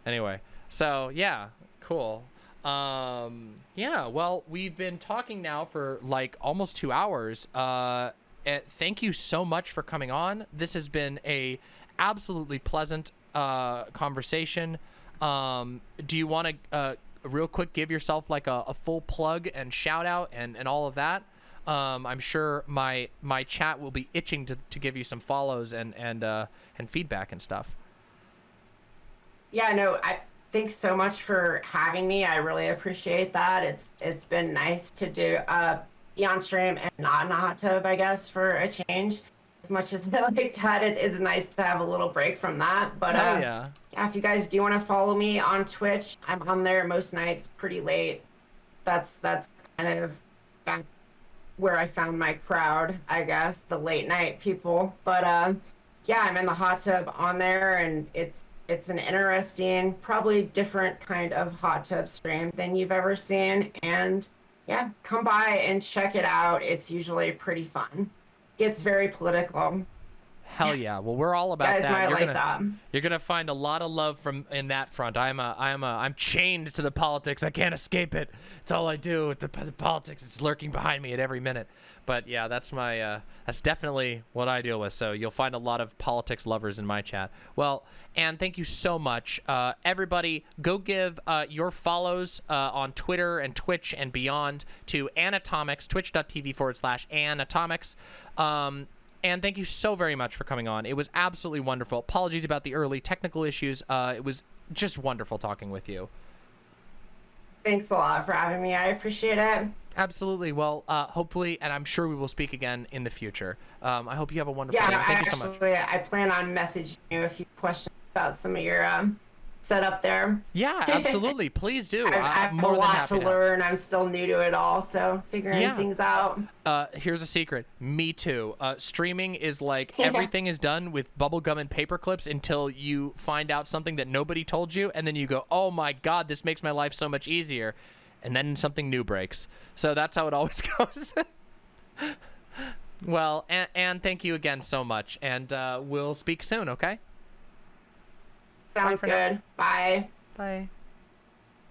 S1: Anyway, so yeah, cool. Yeah, well, we've been talking now for like almost 2 hours. Thank you so much for coming on. This has been a absolutely pleasant conversation. Do you want to real quick give yourself like a full plug and shout out and all of that? I'm sure my chat will be itching to give you some follows and feedback and stuff.
S2: Yeah, no, thanks so much for having me. I really appreciate that. It's been nice to be on stream and not in a hot tub, I guess, for a change. As much as I like that, it's nice to have a little break from that. But yeah, if you guys do want to follow me on Twitch, I'm on there most nights pretty late. That's kind of where I found my crowd, I guess, the late night people. But yeah, I'm in the hot tub on there, and it's an interesting, probably different kind of hot tub stream than you've ever seen. And yeah, come by and check it out. It's usually pretty fun. Gets very political.
S1: Hell yeah! Well, we're all about
S2: that.
S1: That. You're gonna find a lot of love in that front. I'm chained to the politics. I can't escape it. It's all I do with the politics. It's lurking behind me at every minute. But yeah, that's definitely what I deal with. So you'll find a lot of politics lovers in my chat. Well, Anne, thank you so much. Everybody, go give your follows on Twitter and Twitch and beyond to AnneAtomics, twitch.tv/AnneAtomics. And thank you so very much for coming on. It was absolutely wonderful. Apologies about the early technical issues. It was just wonderful talking with you.
S2: Thanks a lot for having me. I appreciate it.
S1: Absolutely. Well, hopefully, and I'm sure we will speak again in the future. I hope you have a wonderful day. Thank you so much.
S2: I plan on messaging you a few questions about some of your setup there.
S1: Yeah, absolutely. Please do.
S2: I have
S1: more
S2: a lot
S1: than
S2: to learn. I'm still new to it all, so figuring things out.
S1: Here's a secret. Me too. Streaming is like everything is done with bubblegum and paper clips until you find out something that nobody told you, and then you go, oh my God, this makes my life so much easier. And then something new breaks. So that's how it always goes. Well, and thank you again so much. And we'll speak soon, okay?
S2: Sounds good. Bye.
S1: Bye.